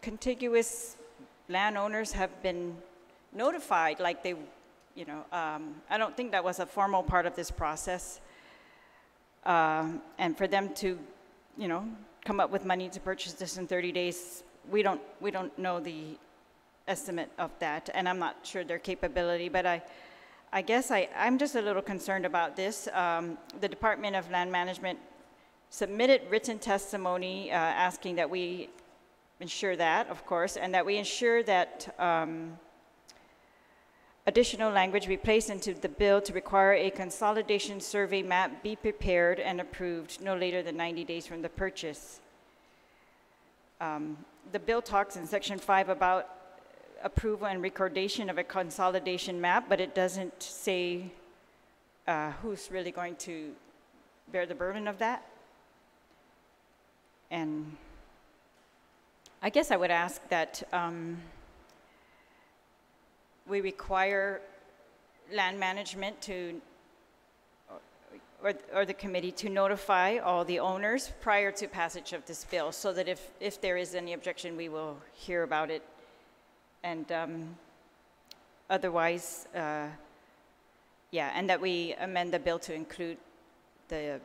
contiguous landowners have been notified, like they, I don't think that was a formal part of this process. And for them to, come up with money to purchase this in 30 days, we don't know the estimate of that, and I'm not sure their capability, but I guess I'm just a little concerned about this. The Department of Land Management submitted written testimony asking that we ensure that, of course, and that we ensure that additional language be placed into the bill to require a consolidation survey map be prepared and approved no later than 90 days from the purchase. The bill talks in Section 5 about approval and recordation of a consolidation map, but it doesn't say who's really going to bear the burden of that. And I guess I would ask that we require land management to, or the committee to notify all the owners prior to passage of this bill, so that if there is any objection, we will hear about it. And otherwise, yeah, and that we amend the bill to include the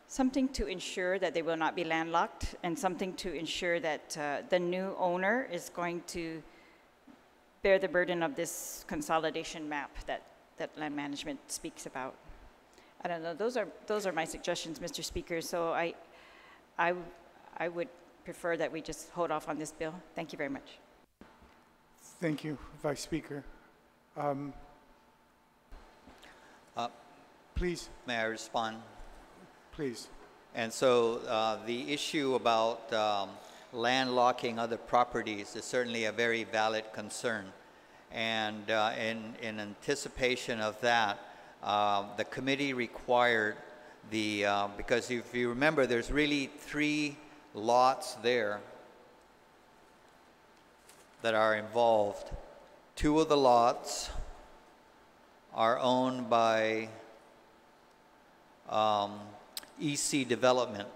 something to ensure that they will not be landlocked, and something to ensure that the new owner is going to bear the burden of this consolidation map that land management speaks about. I don't know. Those are my suggestions, Mr. Speaker. So I would prefer that we just hold off on this bill. Thank you very much. Thank you, Vice Speaker. Please. May I respond? Please. And so the issue about landlocking other properties is certainly a very valid concern. And in anticipation of that, the committee required because if you remember, there's really 3 lots there that are involved. 2 of the lots are owned by EC Development.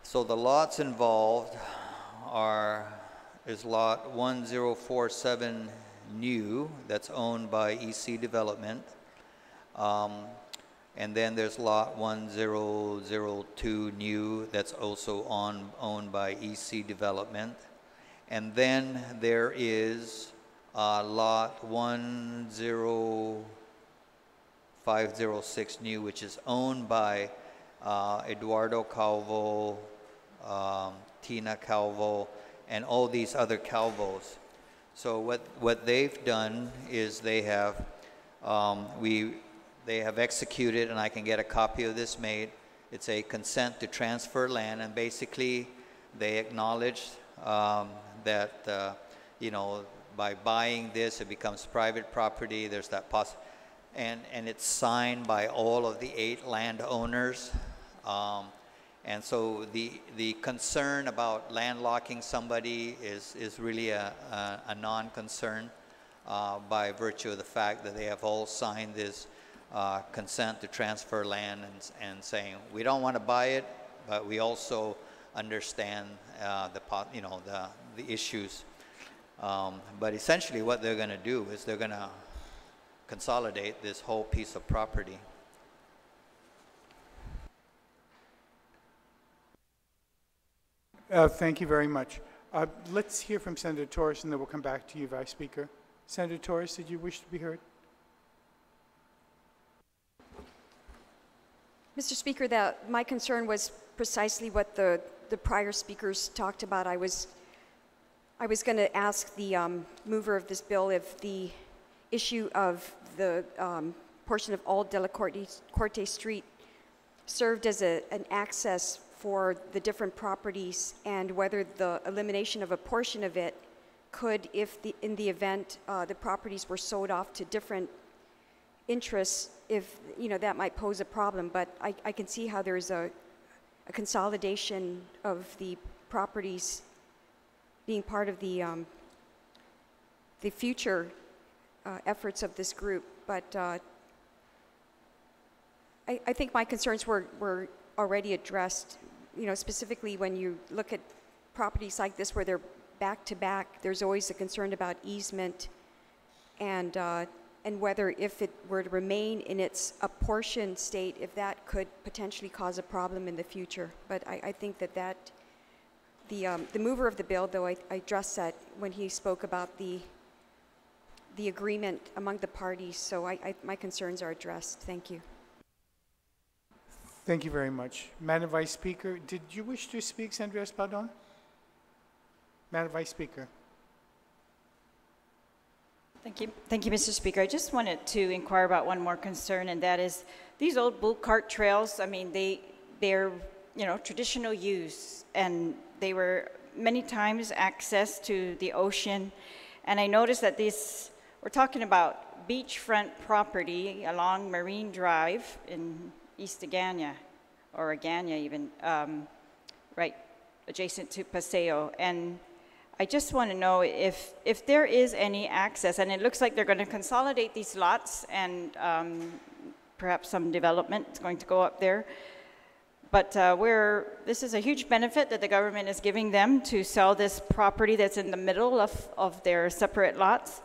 So the lots involved is lot 1047 New, that's owned by EC Development. And then there's lot 1002 New, that's also owned by EC Development. And then there is lot 10506 New, which is owned by Eduardo Calvo, Tina Calvo, and all these other Calvos. So what they've done is they have executed, and I can get a copy of this made. It's a consent to transfer land, and basically they acknowledge that by buying this, it becomes private property. There's that and it's signed by all of the 8 landowners. And so the concern about landlocking somebody is really a non-concern by virtue of the fact that they have all signed this consent to transfer land and saying we don't want to buy it, but we also understand the issues. But essentially, what they're going to do is they're going to consolidate this whole piece of property. Thank you very much. Let's hear from Senator Torres, and then we'll come back to you, Vice Speaker. Senator Torres, did you wish to be heard? Mr. Speaker, my concern was precisely what the prior speakers talked about. I was going to ask the mover of this bill if the issue of the portion of Old De La Corte Street served as an access for the different properties, and whether the elimination of a portion of it could, in the event the properties were sold off to different interests, if that might pose a problem. But I can see how there's a consolidation of the properties being part of the future efforts of this group. But I think my concerns were already addressed, you know, specifically when you look at properties like this where they're back to back, there's always a concern about easement and whether if it were to remain in its apportioned state, if that could potentially cause a problem in the future. But I think that the mover of the bill, though, I addressed that when he spoke about the agreement among the parties. So my concerns are addressed. Thank you. Thank you very much. Madam Vice Speaker, did you wish to speak, Senator Espadon? Madam Vice Speaker. Thank you, Mr. Speaker. I just wanted to inquire about one more concern, and that is these old bull cart trails. I mean, they're traditional use, and they were many times access to the ocean. And I noticed that we're talking about beachfront property along Marine Drive in East Agana, or Agana even, right adjacent to Paseo. And I just want to know if there is any access, and it looks like they're going to consolidate these lots, and perhaps some development is going to go up there. But this is a huge benefit that the government is giving them to sell this property that's in the middle of their separate lots.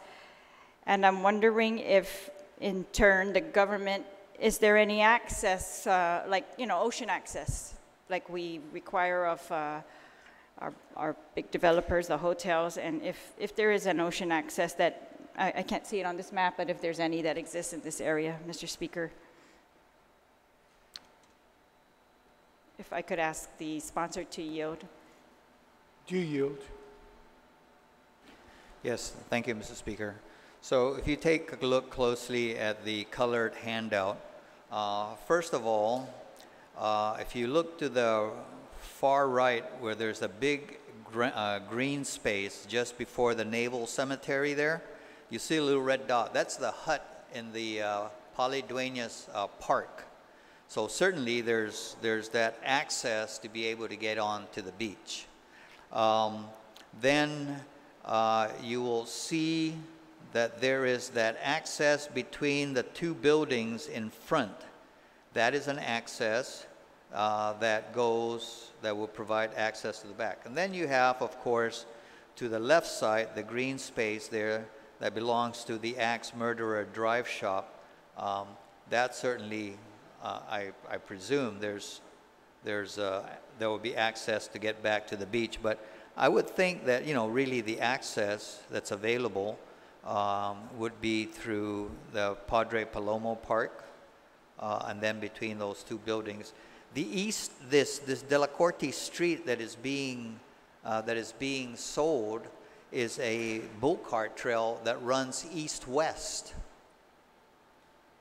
And I'm wondering if, in turn, the government, is there any access, ocean access, like we require of our big developers, the hotels, and if there is an ocean access that, I can't see it on this map, but if there's any that exists in this area, Mr. Speaker. If I could ask the sponsor to yield. Do you yield? Yes, thank you, Mr. Speaker. So if you take a look closely at the colored handout, first of all, if you look to the far right where there's a big green space just before the Naval Cemetery there, you see a little red dot. That's the hut in the Polydueñas Park. So certainly there's that access to be able to get on to the beach. Then you will see that there is that access between the two buildings in front. That is an access that will provide access to the back. And then you have, of course, to the left side, the green space there that belongs to the Axe Murderer Drive Shop. That certainly, I presume there will be access to get back to the beach. But I would think that, really the access that's available would be through the Padre Palomo Park, and then between those two buildings. The east, this De La Corte street that is being sold is a bull cart trail that runs east-west.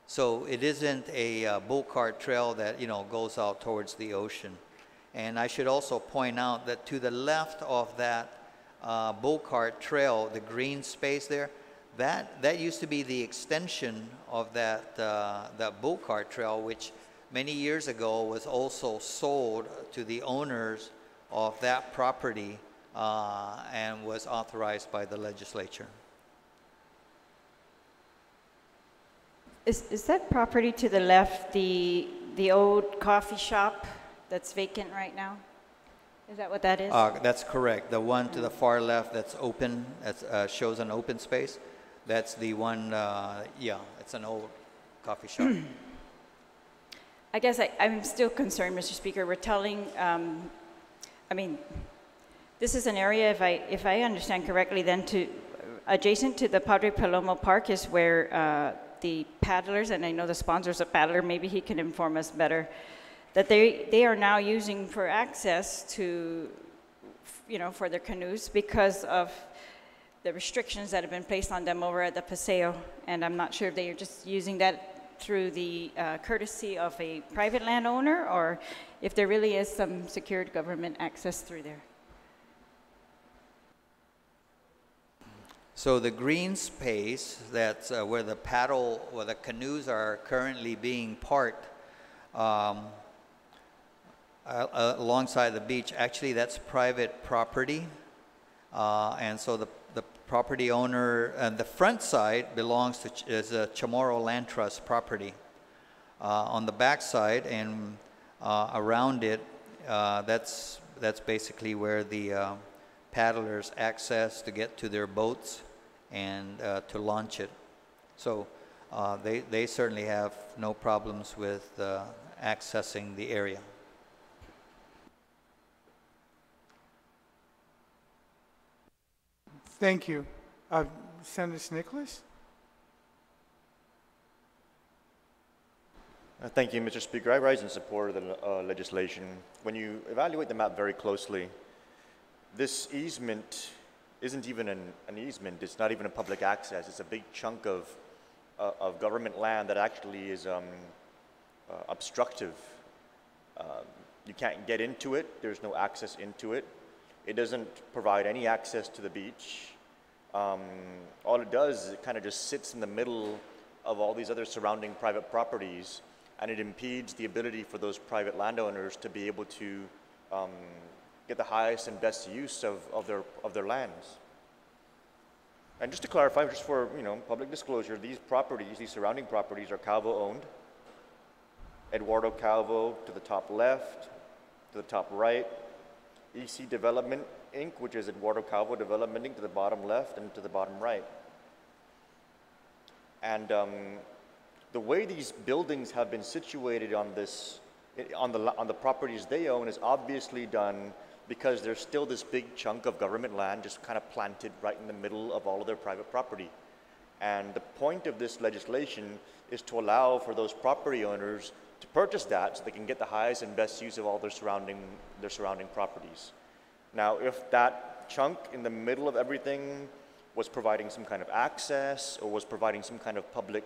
So it isn't a bull cart trail that goes out towards the ocean. And I should also point out that to the left of that bull cart trail, the green space there, that used to be the extension of that bull cart trail, which many years ago was also sold to the owners of that property and was authorized by the legislature. Is that property to the left the old coffee shop that's vacant right now? Is that what that is? That's correct. The one to the far left that's open, that shows an open space, that's the one, it's an old coffee shop. I guess I'm still concerned, Mr. Speaker. We're telling, this is an area, if I understand correctly, then adjacent to the Padre Palomo Park is where the paddlers, and I know the sponsor's a paddler, maybe he can inform us better, that they are now using for access to, for their canoes because of the restrictions that have been placed on them over at the Paseo. And I'm not sure if they are just using that through the courtesy of a private landowner, or if there really is some secured government access through there. So the green space, that's where the canoes are currently being parked alongside the beach, actually that's private property. And so the property owner, and the front side belongs to is a Chamorro Land Trust property. On the backside and around it, that's basically where the paddlers access to get to their boats and to launch it. So they certainly have no problems with accessing the area. Thank you. Senator Nicholas? Thank you, Mr. Speaker. I rise in support of the legislation. When you evaluate the map very closely, this easement isn't even an easement. It's not even a public access. It's a big chunk of government land that actually is obstructive. You can't get into it. There's no access into it. It doesn't provide any access to the beach. All it does is it kind of just sits in the middle of all these other surrounding private properties, and it impedes the ability for those private landowners to be able to get the highest and best use of their lands. And just to clarify, just for public disclosure, these properties, these surrounding properties, are Calvo owned. Eduardo Calvo to the top left, to the top right. EC Development Inc., which is Eduardo Calvo Development Inc., to the bottom left and to the bottom right. And the way these buildings have been situated on the properties they own is obviously done because there's still this big chunk of government land just kind of planted right in the middle of all of their private property. And the point of this legislation is to allow for those property owners to purchase that so they can get the highest and best use of all their surrounding properties. Now, if that chunk in the middle of everything was providing some kind of access or was providing some kind of public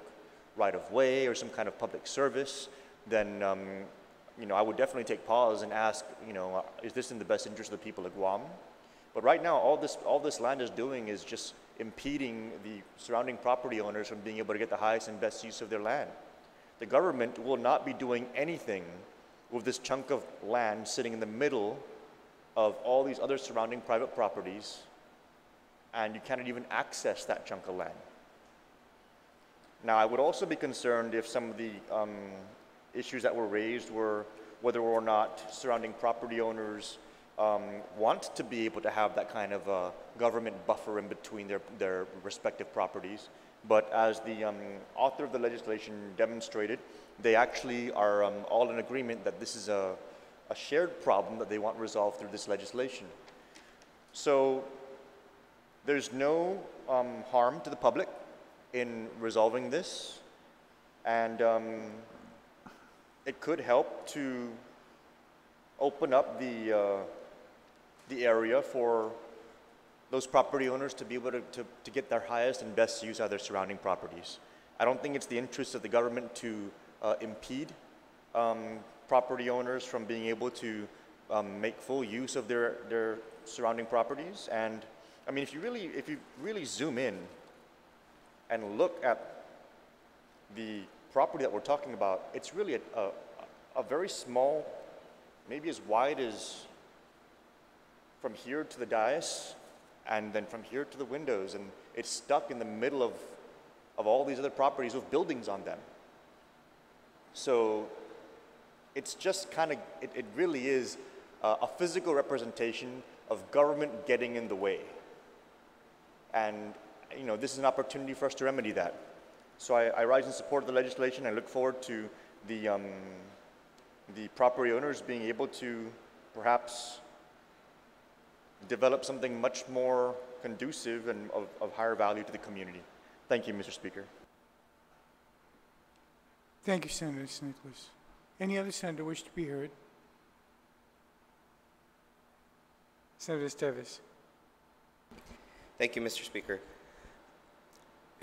right-of-way or some kind of public service, then I would definitely take pause and ask, is this in the best interest of the people of Guam? But right now, all this land is doing is just impeding the surrounding property owners from being able to get the highest and best use of their land. The government will not be doing anything with this chunk of land sitting in the middle of all these other surrounding private properties, and you cannot even access that chunk of land. Now, I would also be concerned if some of the issues that were raised were whether or not surrounding property owners want to be able to have that kind of government buffer in between their respective properties. But as the author of the legislation demonstrated, they actually are all in agreement that this is a shared problem that they want resolved through this legislation. So there's no harm to the public in resolving this, and it could help to open up the area for those property owners to be able to get their highest and best use out of their surrounding properties. I don't think it's the interest of the government to impede property owners from being able to make full use of their surrounding properties. And I mean, if you really zoom in and look at the property that we're talking about, it's really a very small, maybe as wide as from here to the dais, and then from here to the windows, and it's stuck in the middle of all these other properties with buildings on them. So it's just kind of, it really is a physical representation of government getting in the way. And this is an opportunity for us to remedy that. So I rise in support of the legislation. I look forward to the property owners being able to perhaps develop something much more conducive and of higher value to the community. Thank you, Mr. Speaker. Thank you, Senator Nicholas. Any other senator wish to be heard? Senator Esteves. Thank you, Mr. Speaker.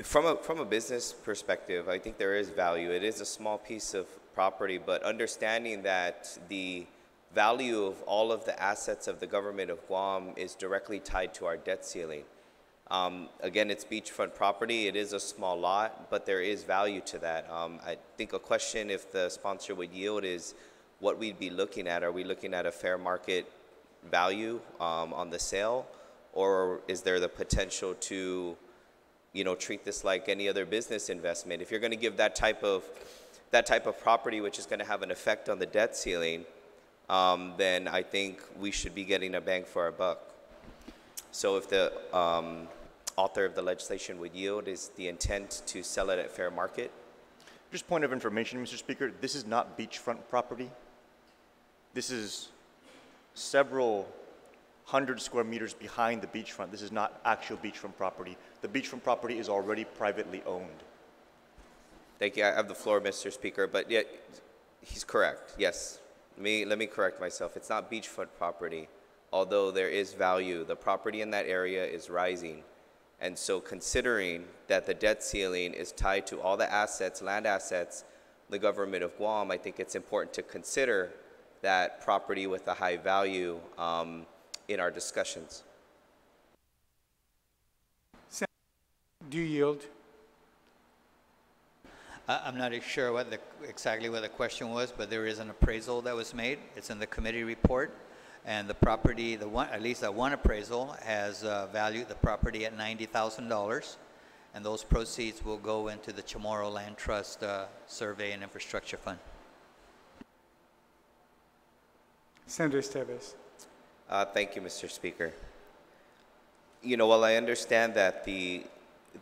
From a business perspective, I think there is value. It is a small piece of property, but understanding that the value of all of the assets of the government of Guam is directly tied to our debt ceiling. Again, it's beachfront property. It is a small lot, but there is value to that. I think a question, if the sponsor would yield, is what we'd be looking at. Are we looking at a fair market value on the sale, or is there the potential to treat this like any other business investment? If you're going to give that type of that type of property, which is going to have an effect on the debt ceiling, then I think we should be getting a bang for our buck. So if the author of the legislation would yield, is the intent to sell it at fair market? Just point of information, Mr. Speaker, this is not beachfront property. This is several hundred square meters behind the beachfront. This is not actual beachfront property. The beachfront property is already privately owned. Thank you. I have the floor, Mr. Speaker, but yeah, he's correct. Yes. Let me correct myself. It's not beachfront property, although there is value. The property in that area is rising. And so considering that the debt ceiling is tied to all the assets, land assets, the government of Guam, I think it's important to consider that property with a high value in our discussions. Do you yield? I'm not sure exactly what the question was, but there is an appraisal that was made. It's in the committee report. And the property, at least that one appraisal, has valued the property at $90,000. And those proceeds will go into the Chamorro Land Trust Survey and Infrastructure Fund. Senator Esteves. Thank you, Mr. Speaker. You know, while I understand that the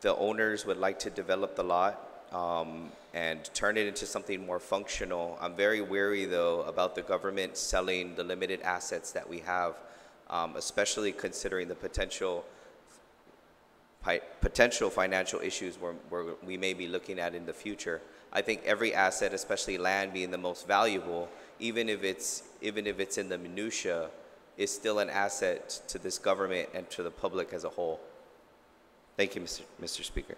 owners would like to develop the lot and turn it into something more functional, I'm very wary, though, about the government selling the limited assets that we have, especially considering the potential financial issues where we may be looking at in the future. I think every asset, especially land being the most valuable, even if it's in the minutia, is still an asset to this government and to the public as a whole. Thank you, Mr. Speaker.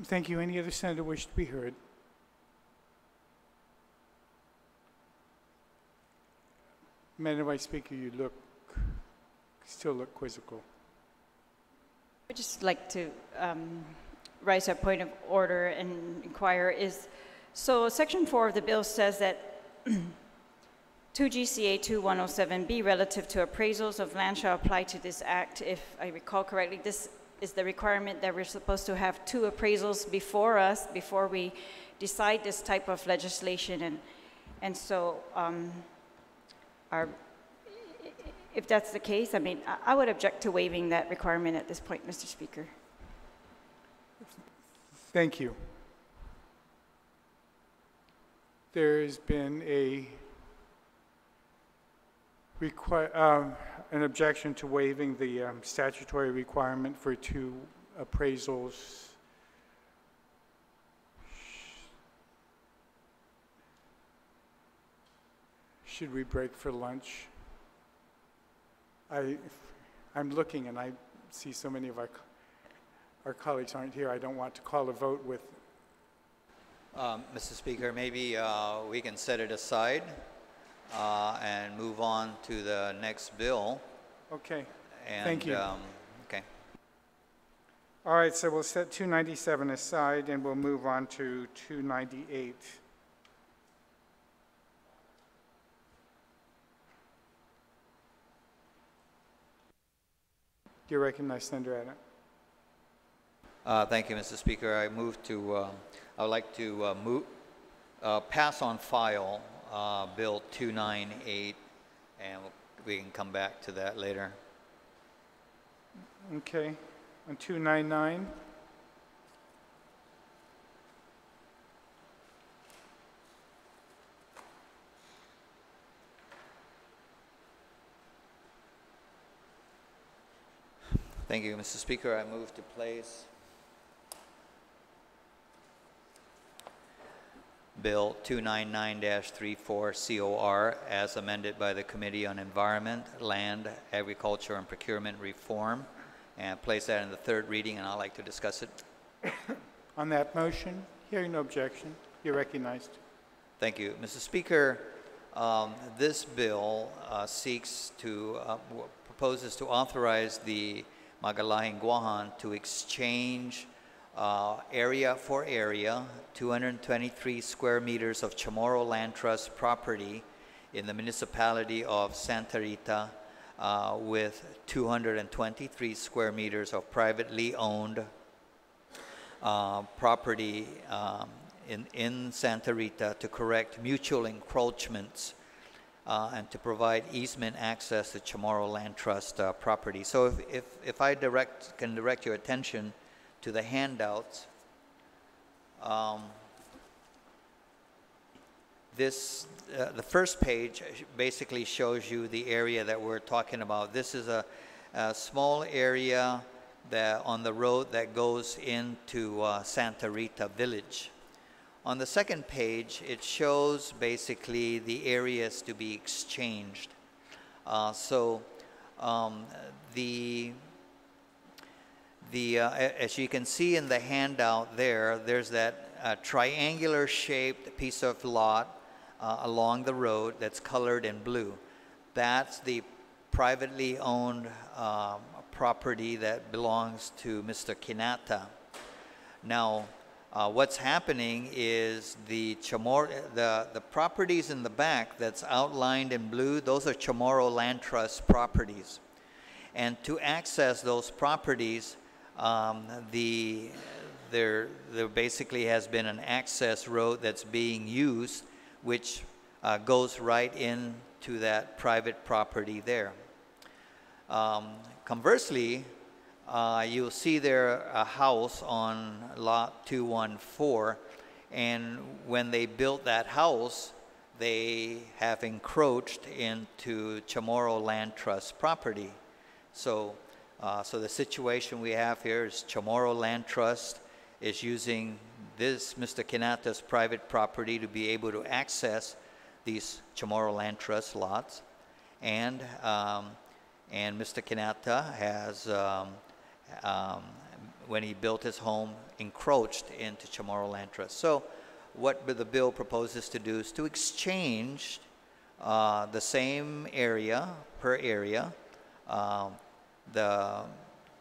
Thank you. Any other senator wish to be heard? Madam Vice Speaker, you still look quizzical. I'd just like to raise a point of order and inquire so Section 4 of the bill says that 2 GCA 2107B relative to appraisals of land shall apply to this act. If I recall correctly, this is the requirement that we're supposed to have 2 appraisals before we decide this type of legislation. And so if that's the case, I mean, I would object to waiving that requirement at this point, Mr. Speaker. Thank you. There's been an objection to waiving the statutory requirement for 2 appraisals. Should we break for lunch? I'm looking and I see so many of our colleagues aren't here. I don't want to call a vote with. Mr. Speaker, maybe we can set it aside and move on to the next bill. Okay. And, thank you. Okay. All right, so we'll set 297 aside and we'll move on to 298. You recognize Senator Adams. Thank you, Mr. Speaker. I would like to pass on file Bill 298, and we can come back to that later. Okay. On 299. Thank you, Mr. Speaker. I move to place Bill 299-34 COR as amended by the Committee on Environment, Land, Agriculture, and Procurement Reform, and place that in the 3rd reading, and I'd like to discuss it. On that motion, hearing no objection, you're recognized. Thank you. Mr. Speaker, this bill proposes to authorize the Magalahin Guahan to exchange area for area, 223 square meters of Chamorro Land Trust property in the municipality of Santa Rita with 223 square meters of privately owned property in Santa Rita to correct mutual encroachments and to provide easement access to Chamorro Land Trust property. So if I can direct your attention to the handouts, the first page basically shows you the area that we're talking about. This is a small area that on the road that goes into Santa Rita Village. On the second page, it shows basically the areas to be exchanged. As you can see in the handout there's that triangular shaped piece of lot along the road that's colored in blue. That's the privately owned property that belongs to Mr. Kinata. Now, what's happening is the properties in the back that's outlined in blue, those are Chamorro Land Trust properties. And to access those properties, there basically has been an access road that's being used, which goes right into that private property there. Conversely, you'll see there a house on lot 214, and when they built that house, they have encroached into Chamorro Land Trust property. So the situation we have here is Chamorro Land Trust is using this Mr. Kinata's private property to be able to access these Chamorro Land Trust lots, and Mr. Kinata has, when he built his home, encroached into Chamorro Land Trust. So what the bill proposes to do is to exchange the same area per area,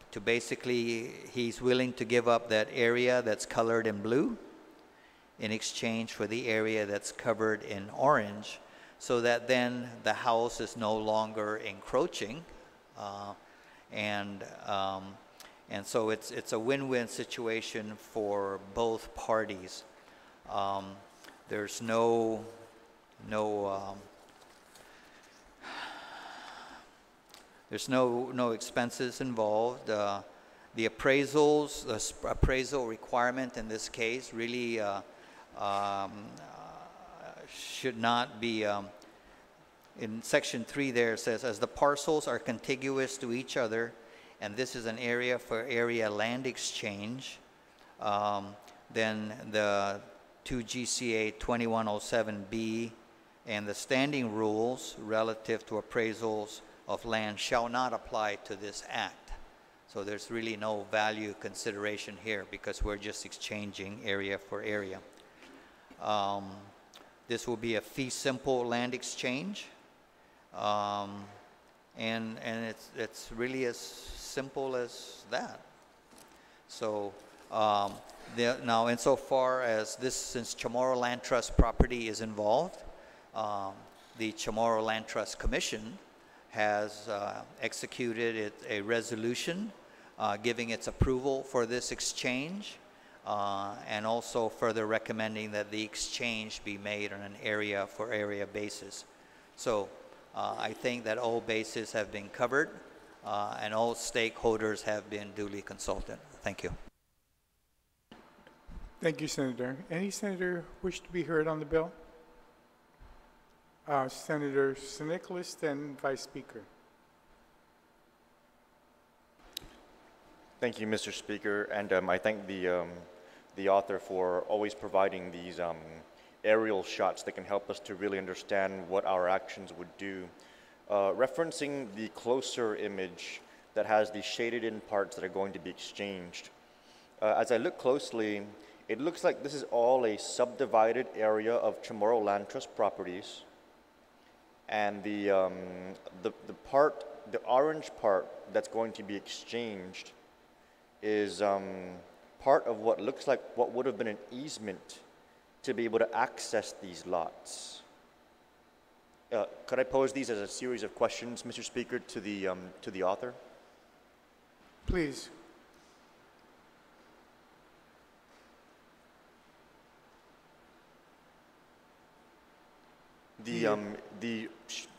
to basically, he's willing to give up that area that's colored in blue in exchange for the area that's covered in orange, so that then the house is no longer encroaching, and so it's a win-win situation for both parties. There's no expenses involved. The appraisal requirement in this case really should not be, in section 3 there it says, as the parcels are contiguous to each other, and this is an area for area land exchange, then the 2 GCA 2107B and the standing rules relative to appraisals of land shall not apply to this act. So there's really no value consideration here because we're just exchanging area for area. This will be a fee simple land exchange, and it's really as simple as that. So now insofar as this, since Chamorro Land Trust property is involved, the Chamorro Land Trust Commission has executed a resolution giving its approval for this exchange, and also further recommending that the exchange be made on an area for area basis. So I think that all bases have been covered and all stakeholders have been duly consulted. Thank you. Thank you, Senator. Any senator wish to be heard on the bill? Senator Nicholas, then Vice Speaker. Thank you, Mr. Speaker, and I thank the author for always providing these aerial shots that can help us to really understand what our actions would do. Referencing the closer image that has the shaded in parts that are going to be exchanged, as I look closely, it looks like this is all a subdivided area of Chamorro Land Trust properties. And the orange part that's going to be exchanged is part of what looks like what would have been an easement to be able to access these lots. Could I pose these as a series of questions, Mr. Speaker, to the author? Please.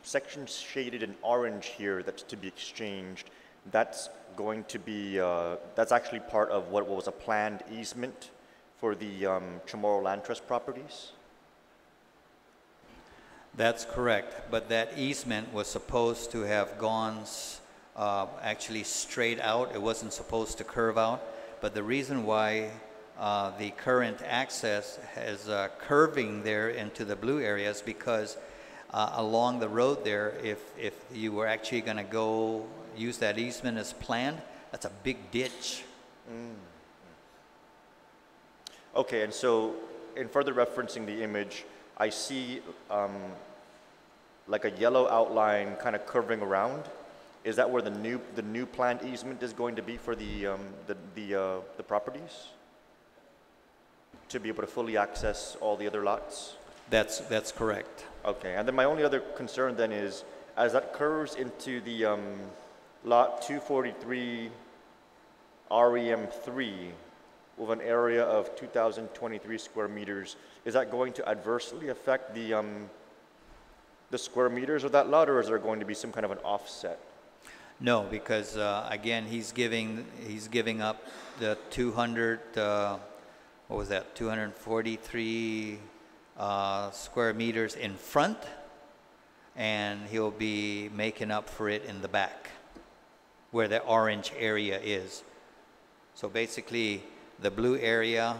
section shaded in orange here that's to be exchanged, that's going to be, that's actually part of what was a planned easement for the Chamorro Land Trust properties? That's correct, but that easement was supposed to have gone actually straight out. It wasn't supposed to curve out, but the reason why the current access is curving there into the blue area is because along the road there, if you were actually going to go use that easement as planned, that's a big ditch. Okay, and so in further referencing the image, I see like a yellow outline kind of curving around. Is that where the new planned easement is going to be for the properties? To be able to fully access all the other lots? That's correct. Okay, and then my only other concern then is, as that curves into the lot 243 REM3 with an area of 2,023 square meters, is that going to adversely affect the square meters of that lot, or is there going to be some kind of an offset? No, because again, he's giving up the 200. What was that? 243 square meters in front, and he'll be making up for it in the back, where the orange area is. So basically, the blue area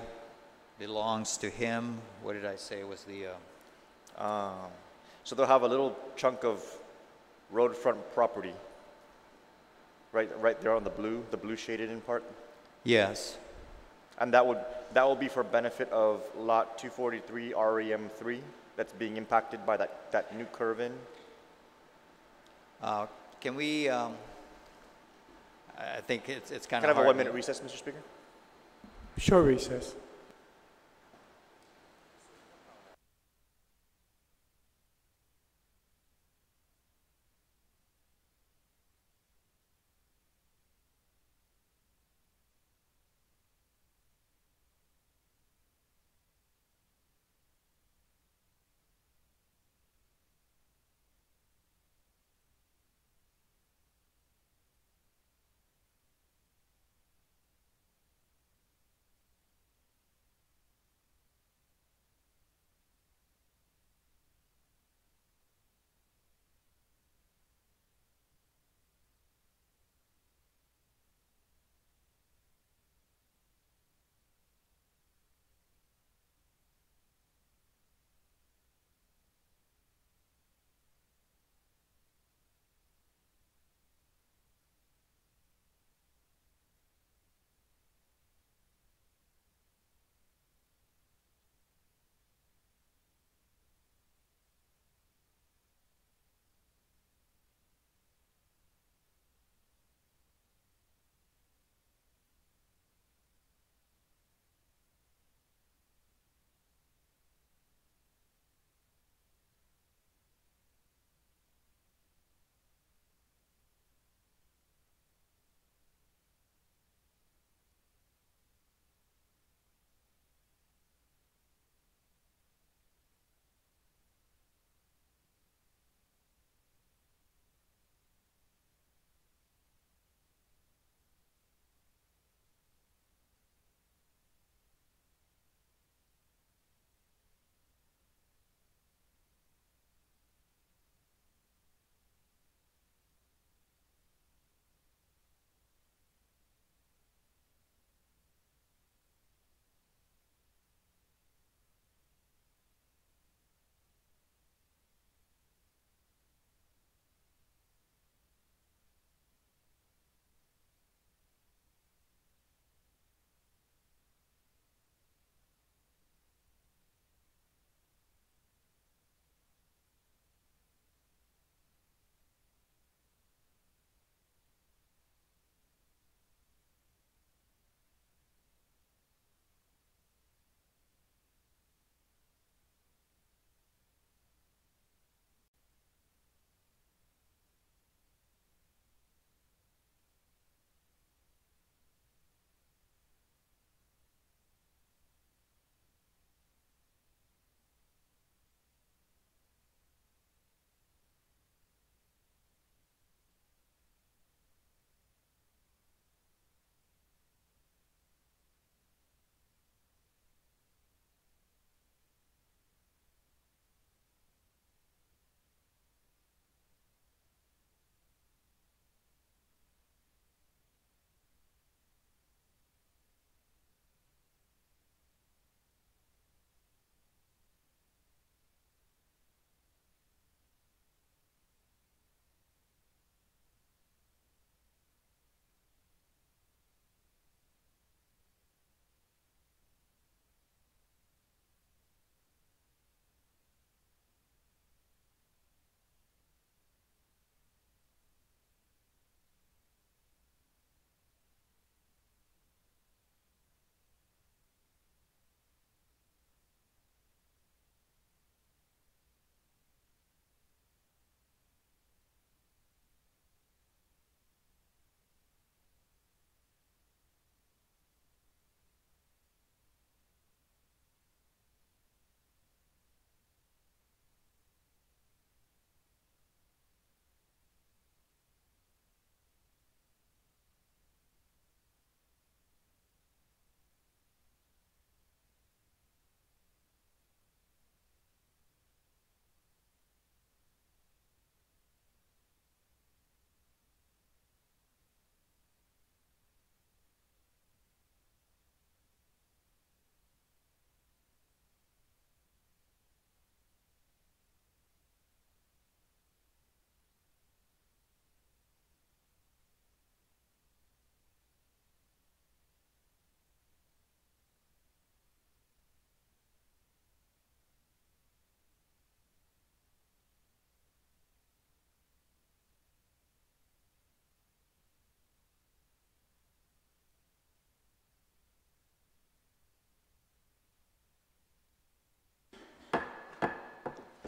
belongs to him. What did I say was the? So they'll have a little chunk of road front property, right there on the blue shaded in part. Yes. And that will be for benefit of lot 243 REM3 that's being impacted by that new curve in. Can we? I think it's kind Can I of. have a 1 minute recess, Mr. Speaker? Short recess.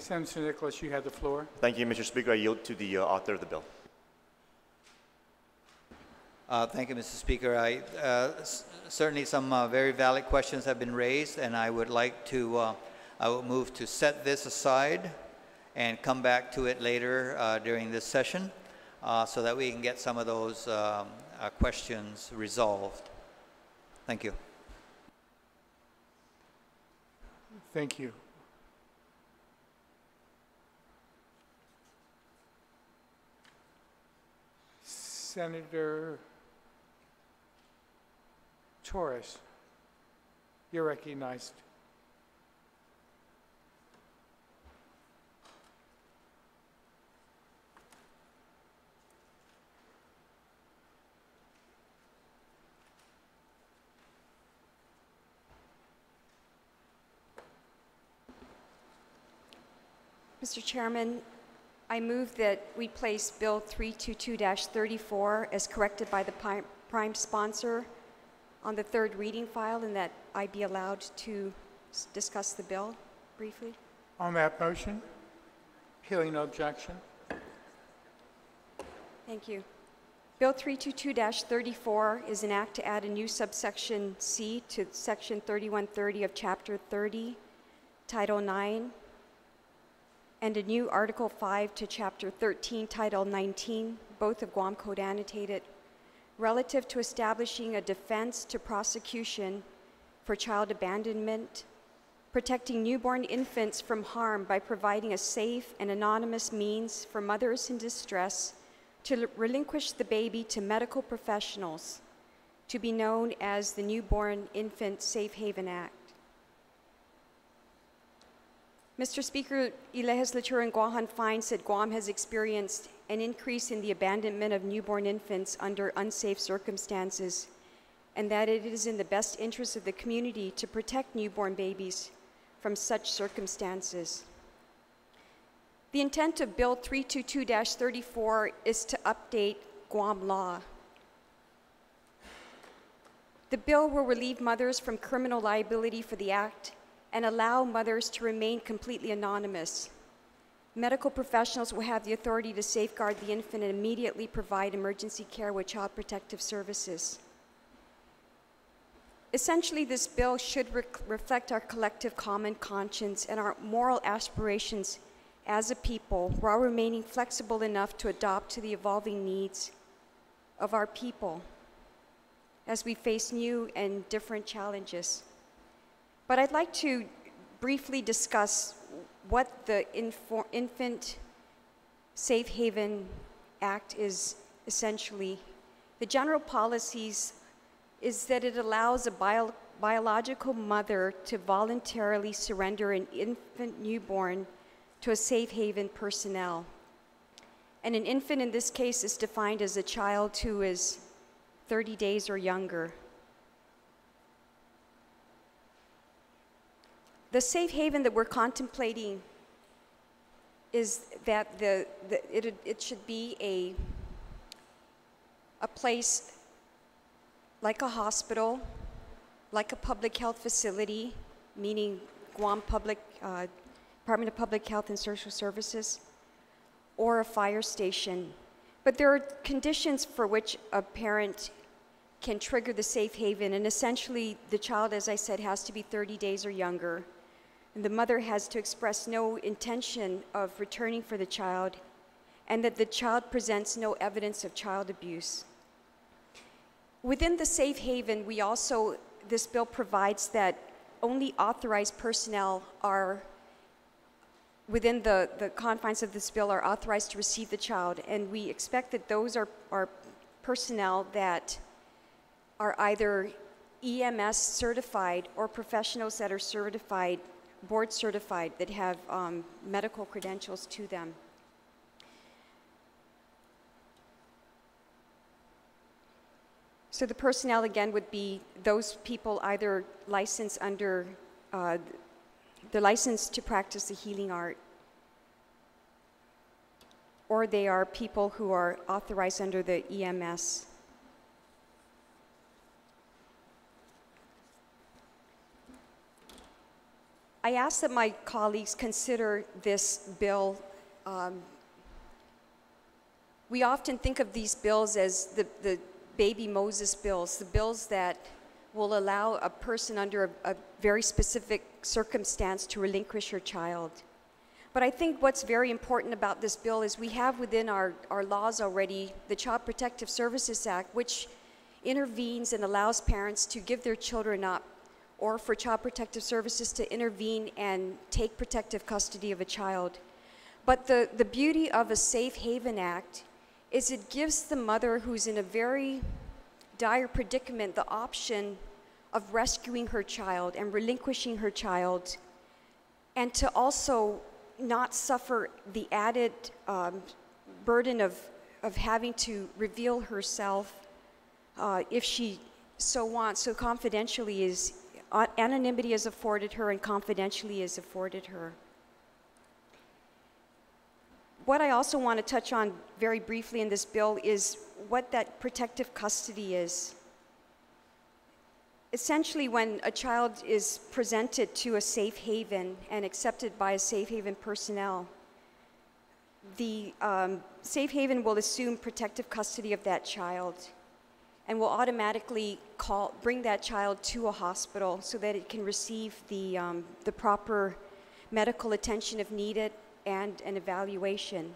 Senator Nicholas, you have the floor. Thank you, Mr. Speaker. I yield to the author of the bill. Thank you, Mr. Speaker. Certainly some very valid questions have been raised, and I would like to, I will move to set this aside and come back to it later during this session so that we can get some of those questions resolved. Thank you. Thank you. Senator Torres, you're recognized. Mr. Chairman, I move that we place Bill 322-34 as corrected by the prime sponsor on the third reading file, and that I be allowed to discuss the bill briefly. On that motion, hearing no objection. Thank you. Bill 322-34 is an act to add a new subsection C to Section 3130 of Chapter 30, Title 9, and a new Article 5 to Chapter 13, Title 19, both of Guam Code Annotated, relative to establishing a defense to prosecution for child abandonment, protecting newborn infants from harm by providing a safe and anonymous means for mothers in distress to relinquish the baby to medical professionals, to be known as the Newborn Infant Safe Haven Act. Mr. Speaker, the Legislature in Guam finds that Guam has experienced an increase in the abandonment of newborn infants under unsafe circumstances, and that it is in the best interest of the community to protect newborn babies from such circumstances. The intent of Bill 322-34 is to update Guam law. The bill will relieve mothers from criminal liability for the act and allow mothers to remain completely anonymous. Medical professionals will have the authority to safeguard the infant and immediately provide emergency care with child protective services. Essentially, this bill should reflect our collective common conscience and our moral aspirations as a people, while remaining flexible enough to adapt to the evolving needs of our people as we face new and different challenges. But I'd like to briefly discuss what the Infant Safe Haven Act is essentially. The general policies is that it allows a biological mother to voluntarily surrender an infant newborn to a safe haven personnel. And an infant in this case is defined as a child who is 30 days or younger. The safe haven that we're contemplating is that it should be a place like a hospital, like a public health facility, meaning Guam Department of Public Health and Social Services, or a fire station. But there are conditions for which a parent can trigger the safe haven, and essentially the child, as I said, has to be 30 days or younger. And the mother has to express no intention of returning for the child, and that the child presents no evidence of child abuse. Within the safe haven, this bill provides that only authorized personnel are, within the confines of this bill, are authorized to receive the child. And we expect that those are personnel that are either EMS certified or professionals that are certified, board certified, that have medical credentials to them. So the personnel, again, would be those people either licensed under, they're licensed to practice the healing art, or they are people who are authorized under the EMS. I ask that my colleagues consider this bill. We often think of these bills as the baby Moses bills, the bills that will allow a person under a very specific circumstance to relinquish her child. But I think what's very important about this bill is we have within our laws already the Child Protective Services Act, which intervenes and allows parents to give their children up, or for Child Protective Services to intervene and take protective custody of a child. But the beauty of a Safe Haven Act is it gives the mother who's in a very dire predicament the option of rescuing her child and relinquishing her child, and to also not suffer the added burden of having to reveal herself if she so wants. So confidentially is, anonymity is afforded her and confidentially is afforded her. What I also want to touch on very briefly in this bill is what that protective custody is. Essentially, when a child is presented to a safe haven and accepted by a safe haven personnel, the safe haven will assume protective custody of that child and will automatically bring that child to a hospital so that it can receive the proper medical attention if needed and an evaluation.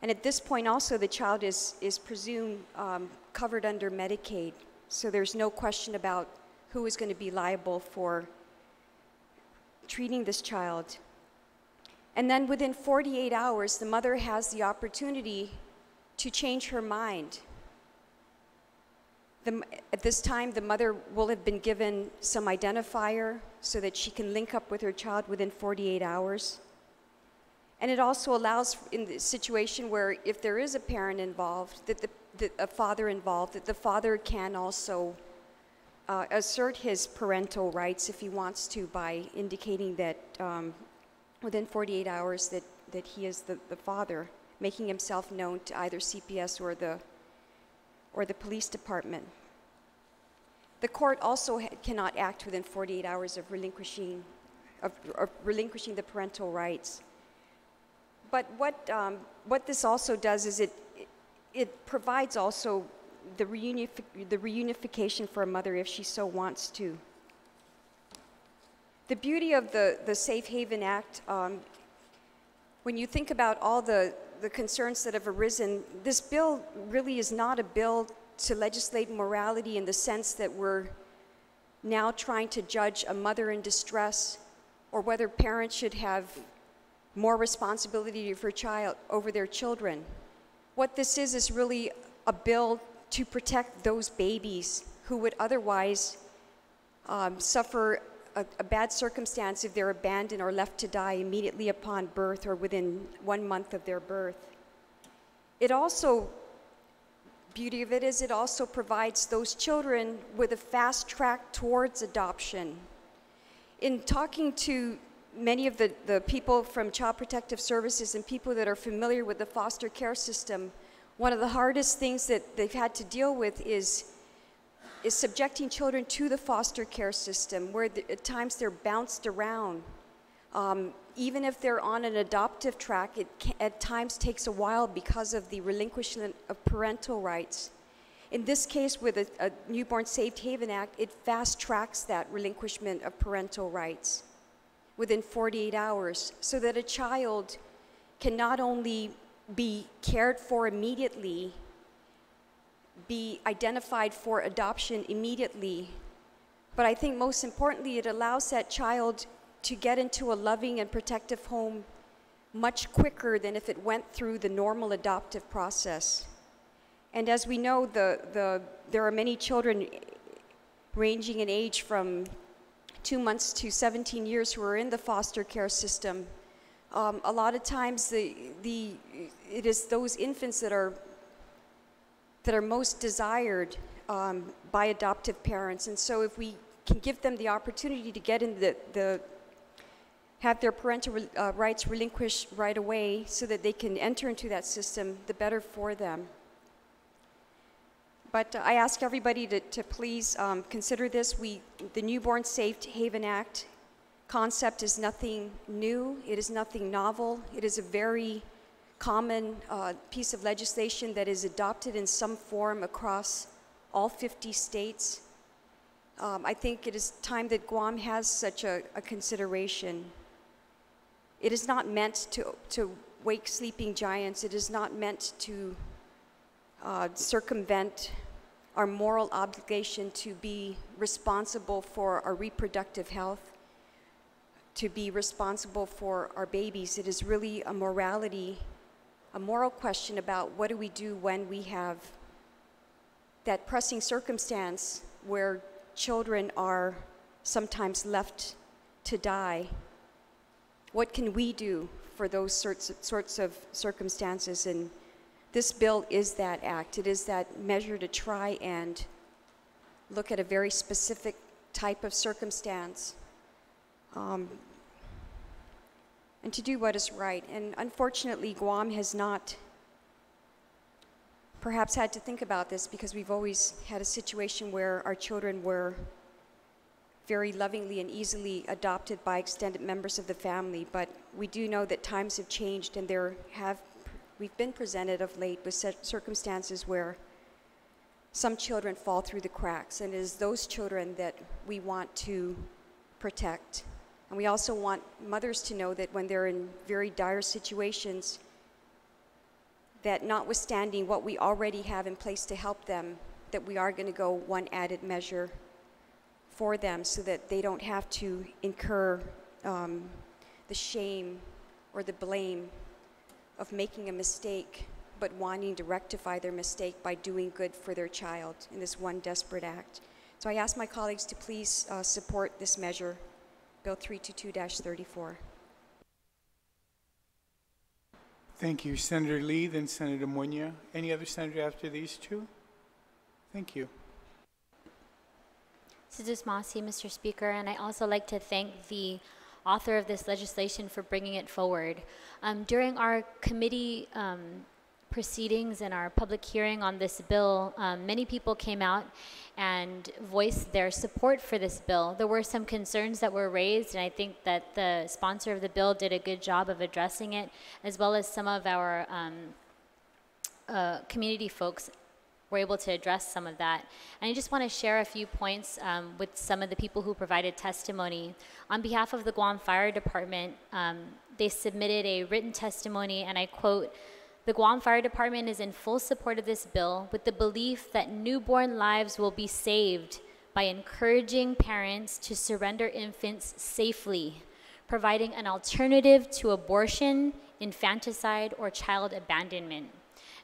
And at this point also, the child is presumed covered under Medicaid. So there's no question about who is going to be liable for treating this child. And then within 48 hours, the mother has the opportunity to change her mind. At this time, the mother will have been given some identifier so that she can link up with her child within 48 hours. And it also allows, in the situation where if there is a parent involved, a father involved, that the father can also assert his parental rights if he wants to by indicating that within 48 hours that he is the father, making himself known to either CPS or the police department. The court also cannot act within 48 hours of relinquishing the parental rights. But what this also does is it provides also the reunification for a mother if she so wants to. The beauty of the Safe Haven Act, when you think about all the concerns that have arisen, this bill really is not a bill to legislate morality in the sense that we're now trying to judge a mother in distress or whether parents should have more responsibility for over their children. What this is really a bill to protect those babies who would otherwise suffer a bad circumstance if they're abandoned or left to die immediately upon birth or within 1 month of their birth. Beauty of it is it also provides those children with a fast track towards adoption. In talking to many of the people from Child Protective Services and people that are familiar with the foster care system, one of the hardest things that they've had to deal with is subjecting children to the foster care system, where at times they're bounced around. Even if they're on an adoptive track, it at times takes a while because of the relinquishment of parental rights. In this case, with a Newborn Safe Haven Act, it fast tracks that relinquishment of parental rights within 48 hours, so that a child can not only be cared for immediately, be identified for adoption immediately, but I think most importantly, it allows that child to get into a loving and protective home much quicker than if it went through the normal adoptive process. And as we know, there are many children ranging in age from 2 months to 17 years who are in the foster care system. A lot of times it is those infants that are most desired by adoptive parents. And so if we can give them the opportunity to get in have their parental rights relinquished right away so that they can enter into that system, the better for them. But I ask everybody to please consider this. The Newborn Safe Haven Act concept is nothing new. It is nothing novel. It is a very common piece of legislation that is adopted in some form across all 50 states. I think it is time that Guam has such a consideration. It is not meant to wake sleeping giants. It is not meant to circumvent our moral obligation to be responsible for our reproductive health, to be responsible for our babies. It is really a moral question about what do we do when we have that pressing circumstance where children are sometimes left to die. What can we do for those sorts of circumstances? And this bill is that act. It is that measure to try and look at a very specific type of circumstance and to do what is right. And unfortunately, Guam has not perhaps had to think about this because we've always had a situation where our children were very lovingly and easily adopted by extended members of the family. But we do know that times have changed, and we've been presented of late with circumstances where some children fall through the cracks, and it is those children that we want to protect. And we also want mothers to know that when they're in very dire situations, that notwithstanding what we already have in place to help them, that we are going to go one added measure for them so that they don't have to incur the shame or the blame of making a mistake, but wanting to rectify their mistake by doing good for their child in this one desperate act. So I ask my colleagues to please support this measure, Bill 322-34. Thank you, Senator Lee, then Senator Munya. Any other senator after these two? Thank you. Sidus Masi, Mr. Speaker, and I also like to thank the author of this legislation for bringing it forward. During our committee proceedings and our public hearing on this bill, many people came out and voiced their support for this bill. There were some concerns that were raised, and I think that the sponsor of the bill did a good job of addressing it, as well as some of our community folks were able to address some of that. And I just want to share a few points with some of the people who provided testimony. On behalf of the Guam Fire Department, they submitted a written testimony, and I quote, "The Guam Fire Department is in full support of this bill with the belief that newborn lives will be saved by encouraging parents to surrender infants safely, providing an alternative to abortion, infanticide, or child abandonment."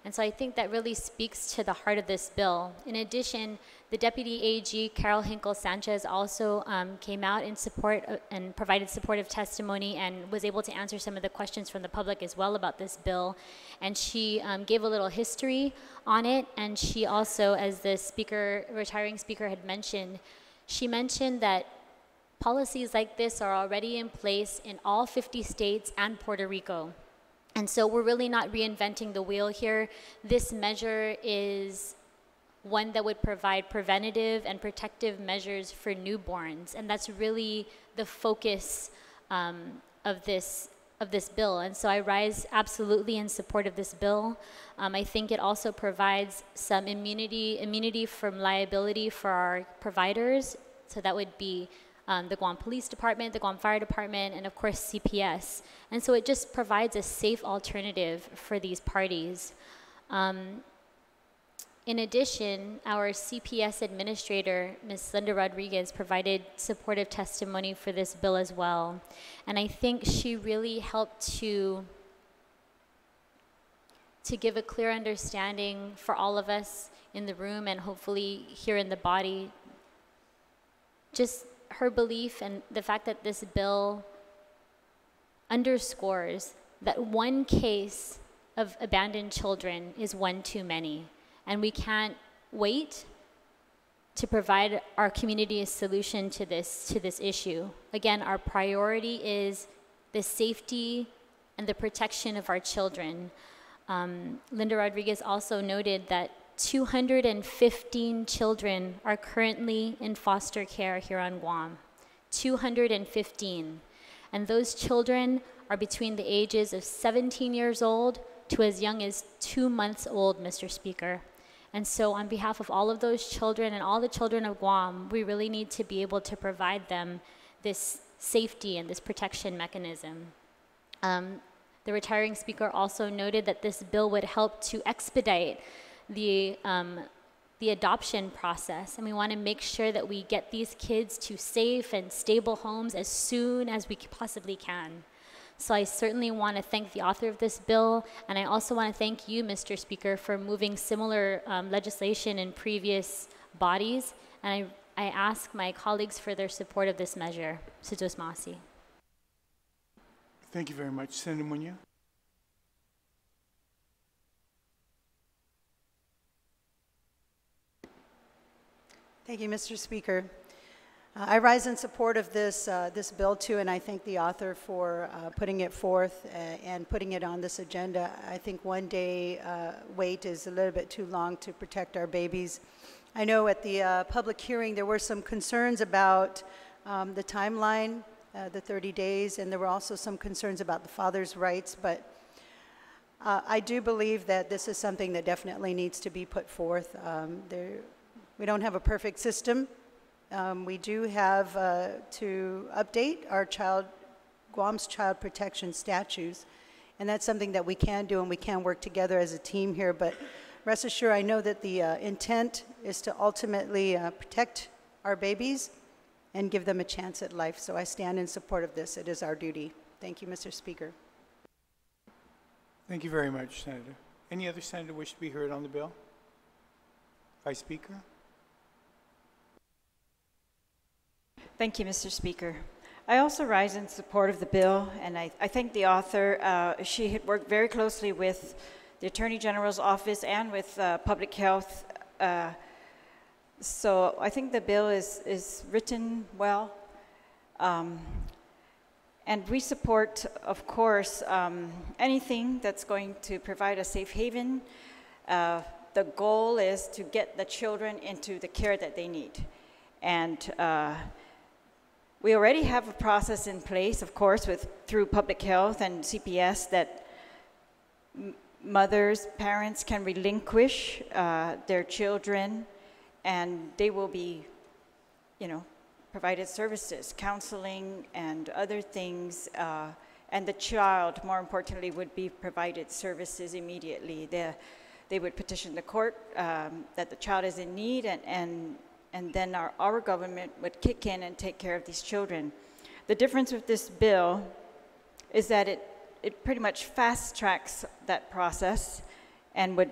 And so I think that really speaks to the heart of this bill. In addition, the Deputy AG, Carol Hinkle-Sanchez, also came out in support and provided supportive testimony and was able to answer some of the questions from the public as well about this bill. And she gave a little history on it. And she also, as the retiring speaker had mentioned, she mentioned that policies like this are already in place in all 50 states and Puerto Rico. And so we're really not reinventing the wheel here. This measure is one that would provide preventative and protective measures for newborns. And that's really the focus of this bill. And so I rise absolutely in support of this bill. I think it also provides some immunity from liability for our providers. So that would be the Guam Police Department, the Guam Fire Department, and of course CPS. And so it just provides a safe alternative for these parties. In addition, our CPS administrator, Ms. Linda Rodriguez, provided supportive testimony for this bill as well. And I think she really helped to give a clear understanding for all of us in the room and hopefully here in the body, just her belief and the fact that this bill underscores that one case of abandoned children is one too many. And we can't wait to provide our community a solution to this issue. Again, our priority is the safety and the protection of our children. Linda Rodriguez also noted that 215 children are currently in foster care here on Guam. 215. And those children are between the ages of 17 years old to as young as 2 months old, Mr. Speaker. And so on behalf of all of those children and all the children of Guam, we really need to be able to provide them this safety and this protection mechanism. The retiring speaker also noted that this bill would help to expedite the adoption process, and we want to make sure that we get these kids to safe and stable homes as soon as we possibly can. So I certainly want to thank the author of this bill, and I also want to thank you, Mr. Speaker, for moving similar legislation in previous bodies, and I ask my colleagues for their support of this measure. Sujos Masi. Thank you very much. Senator Munya. Thank you, Mr. Speaker. I rise in support of this bill too, and I thank the author for putting it forth and putting it on this agenda. I think one day wait is a little bit too long to protect our babies. I know at the public hearing there were some concerns about the timeline, the 30 days, and there were also some concerns about the father's rights, but I do believe that this is something that definitely needs to be put forth. We don't have a perfect system. We do have to update our Guam's child protection statutes, and that's something that we can do, and we can work together as a team here. But rest assured, I know that the intent is to ultimately protect our babies and give them a chance at life. So I stand in support of this. It is our duty. Thank you, Mr. Speaker. Thank you very much, Senator. Any other senator wish to be heard on the bill? Vice Speaker? Thank you, Mr. Speaker. I also rise in support of the bill, and I thank the author. She had worked very closely with the Attorney General's office and with public health. So I think the bill is written well. And we support, of course, anything that's going to provide a safe haven. The goal is to get the children into the care that they need. And we already have a process in place, of course, through public health and CPS that mothers, parents can relinquish their children, and they will be, provided services, counseling and other things, and the child, more importantly, would be provided services immediately. They would petition the court that the child is in need, and then our government would kick in and take care of these children. The difference with this bill is that it pretty much fast tracks that process and would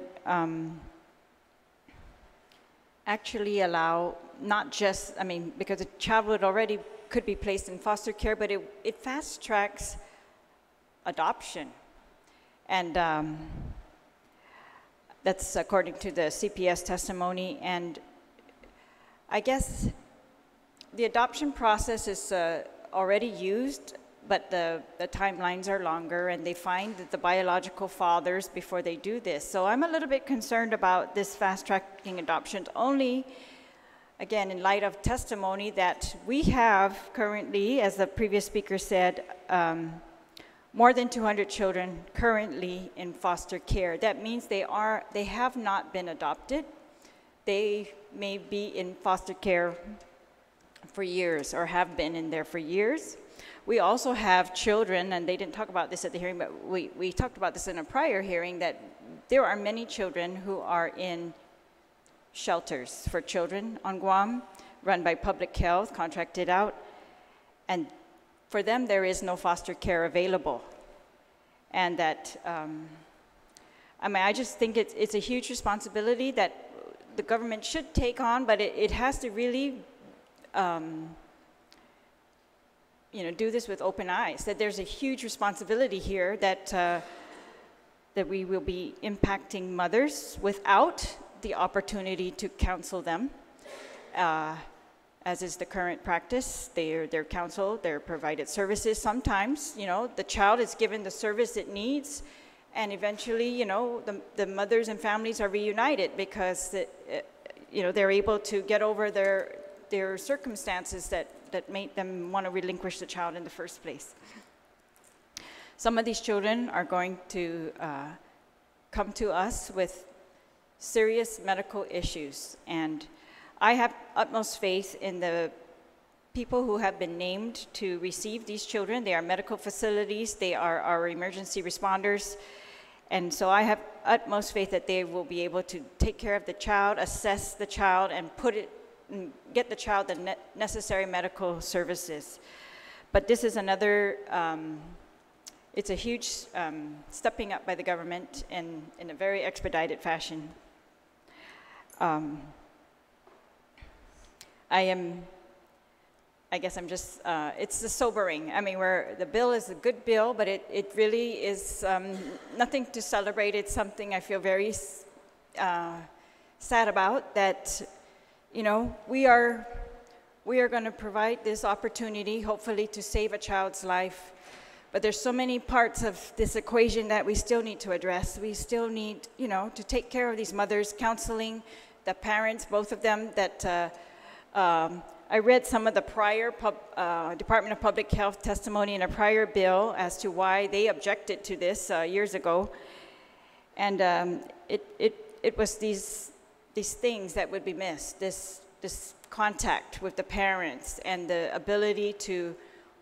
actually allow not just, because a child would already could be placed in foster care, but it fast tracks adoption. And that's according to the CPS testimony. And I guess the adoption process is already used, but the timelines are longer, and they find that the biological fathers before they do this. So I'm a little bit concerned about this fast-tracking adoptions only, again, in light of testimony that we have currently, as the previous speaker said, more than 200 children currently in foster care. That means they have not been adopted. They may be in foster care for years or have been in there for years. We also have children, and they didn't talk about this at the hearing, but we talked about this in a prior hearing, that there are many children who are in shelters for children on Guam, run by public health, contracted out, and for them there is no foster care available. And that, I just think it's a huge responsibility that the government should take on, but it has to really do this with open eyes, that there's a huge responsibility here that we will be impacting mothers without the opportunity to counsel them, as is the current practice. They're counseled, they're provided services. Sometimes, the child is given the service it needs, and eventually, the mothers and families are reunited because, they're able to get over their circumstances that that made them want to relinquish the child in the first place. Some of these children are going to come to us with serious medical issues, and I have utmost faith in the people who have been named to receive these children. They are medical facilities, they are our emergency responders, and so I have utmost faith that they will be able to take care of the child, assess the child, and get the child the necessary medical services. But this is another, it's a huge stepping up by the government in a very expedited fashion. I guess I'm just, it's just sobering. I mean, the bill is a good bill, but it really is nothing to celebrate. It's something I feel very sad about, that, you know, we are going to provide this opportunity, hopefully, to save a child's life. But there's so many parts of this equation that we still need to address. We still need, you know, to take care of these mothers, counseling the parents, both of them, that I read some of the prior Department of Public Health testimony in a prior bill as to why they objected to this years ago. And it was these things that would be missed, this contact with the parents and the ability to,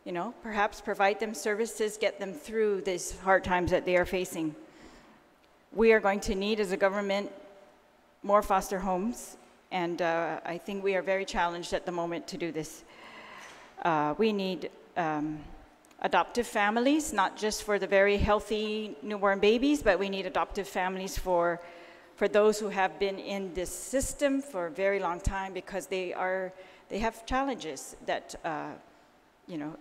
you know, perhaps provide them services, get them through these hard times that they are facing. We are going to need, as a government, more foster homes, and I think we are very challenged at the moment to do this. We need adoptive families, not just for the very healthy newborn babies, but we need adoptive families for those who have been in this system for a very long time, because they have challenges that you know,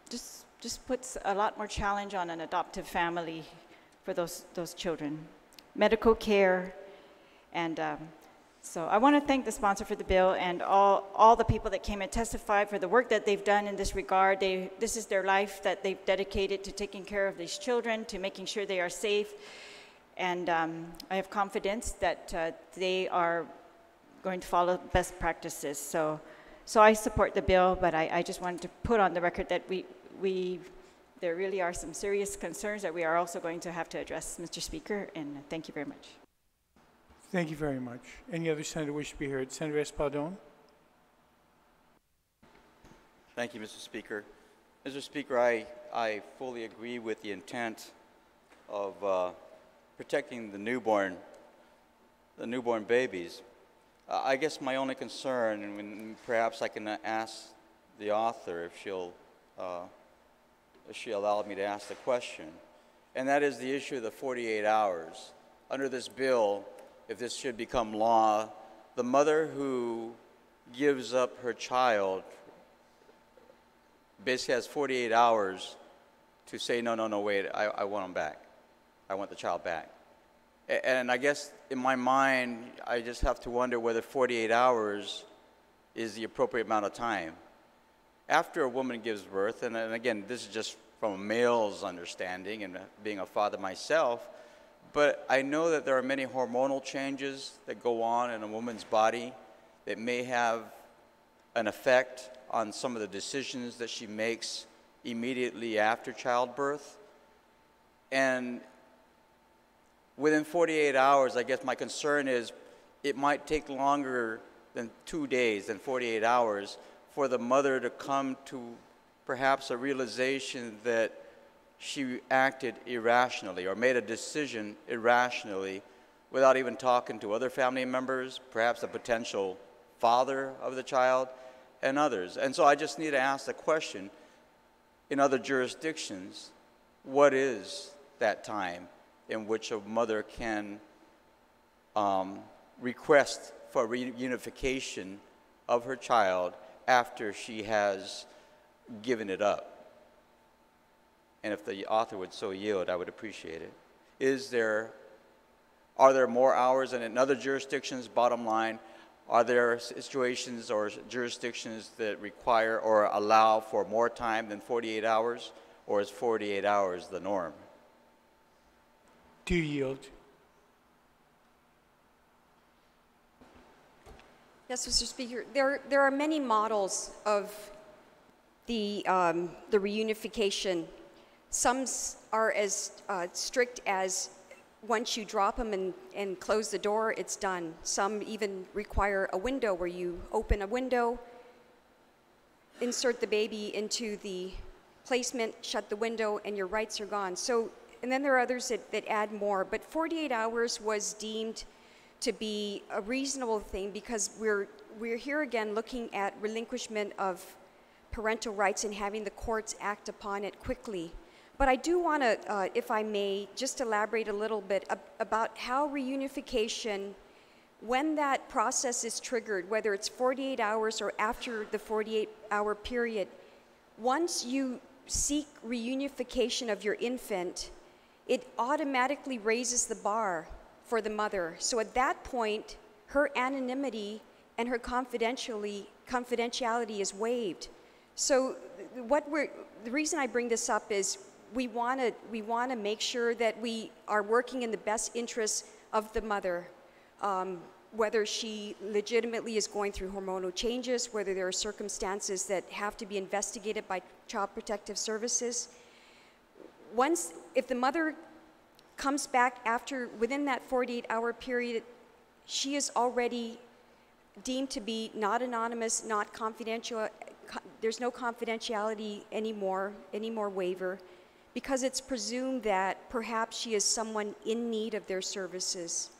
just puts a lot more challenge on an adoptive family for those children. Medical care, and so I want to thank the sponsor for the bill and all the people that came and testified for the work that they've done in this regard. This is their life that they've dedicated to taking care of these children, to making sure they are safe, and I have confidence that they are going to follow best practices. So I support the bill, but I just wanted to put on the record that there really are some serious concerns that we are also going to have to address, Mr. Speaker, and thank you very much. Thank you very much. Any other senator wish to be heard? Senator Espadon. Thank you, Mr. Speaker. Mr. Speaker, I fully agree with the intent of protecting the newborn babies. I guess my only concern, and perhaps I can ask the author if she allowed me to ask the question, and that is the issue of the 48 hours. Under this bill, if this should become law, the mother who gives up her child basically has 48 hours to say, no, wait, I want him back. I want the child back. And I guess in my mind, I just have to wonder whether 48 hours is the appropriate amount of time. After a woman gives birth, and again, this is just from a male's understanding and being a father myself, but I know that there are many hormonal changes that go on in a woman's body that may have an effect on some of the decisions that she makes immediately after childbirth. And within 48 hours, I guess my concern is it might take longer than 2 days, than 48 hours, for the mother to come to perhaps a realization that she acted irrationally or made a decision irrationally without even talking to other family members, perhaps the potential father of the child, and others. And so I just need to ask the question, in other jurisdictions, what is that time in which a mother can request for reunification of her child after she has given it up? And if the author would so yield, I would appreciate it. Are there more hours than in other jurisdictions? Bottom line, are there situations or jurisdictions that require or allow for more time than 48 hours, or is 48 hours the norm? Do you yield? Yes, Mr. Speaker. There are many models of the reunification. Some are as strict as once you drop them and close the door, it's done. Some even require a window where you open a window, insert the baby into the placement, shut the window, and your rights are gone. So, and then there are others that add more, but 48 hours was deemed to be a reasonable thing because we're here again looking at relinquishment of parental rights and having the courts act upon it quickly. But I do want to, if I may, just elaborate a little bit about how reunification, when that process is triggered, whether it's 48 hours or after the 48-hour period, once you seek reunification of your infant, it automatically raises the bar for the mother. So at that point, her anonymity and her confidentiality is waived. So the reason I bring this up is we want to make sure that we are working in the best interests of the mother, whether she legitimately is going through hormonal changes, whether there are circumstances that have to be investigated by Child Protective Services. If the mother comes back within that 48-hour period, she is already deemed to be not anonymous, not confidential. There's no confidentiality anymore, any more waiver, because it's presumed that perhaps she is someone in need of their services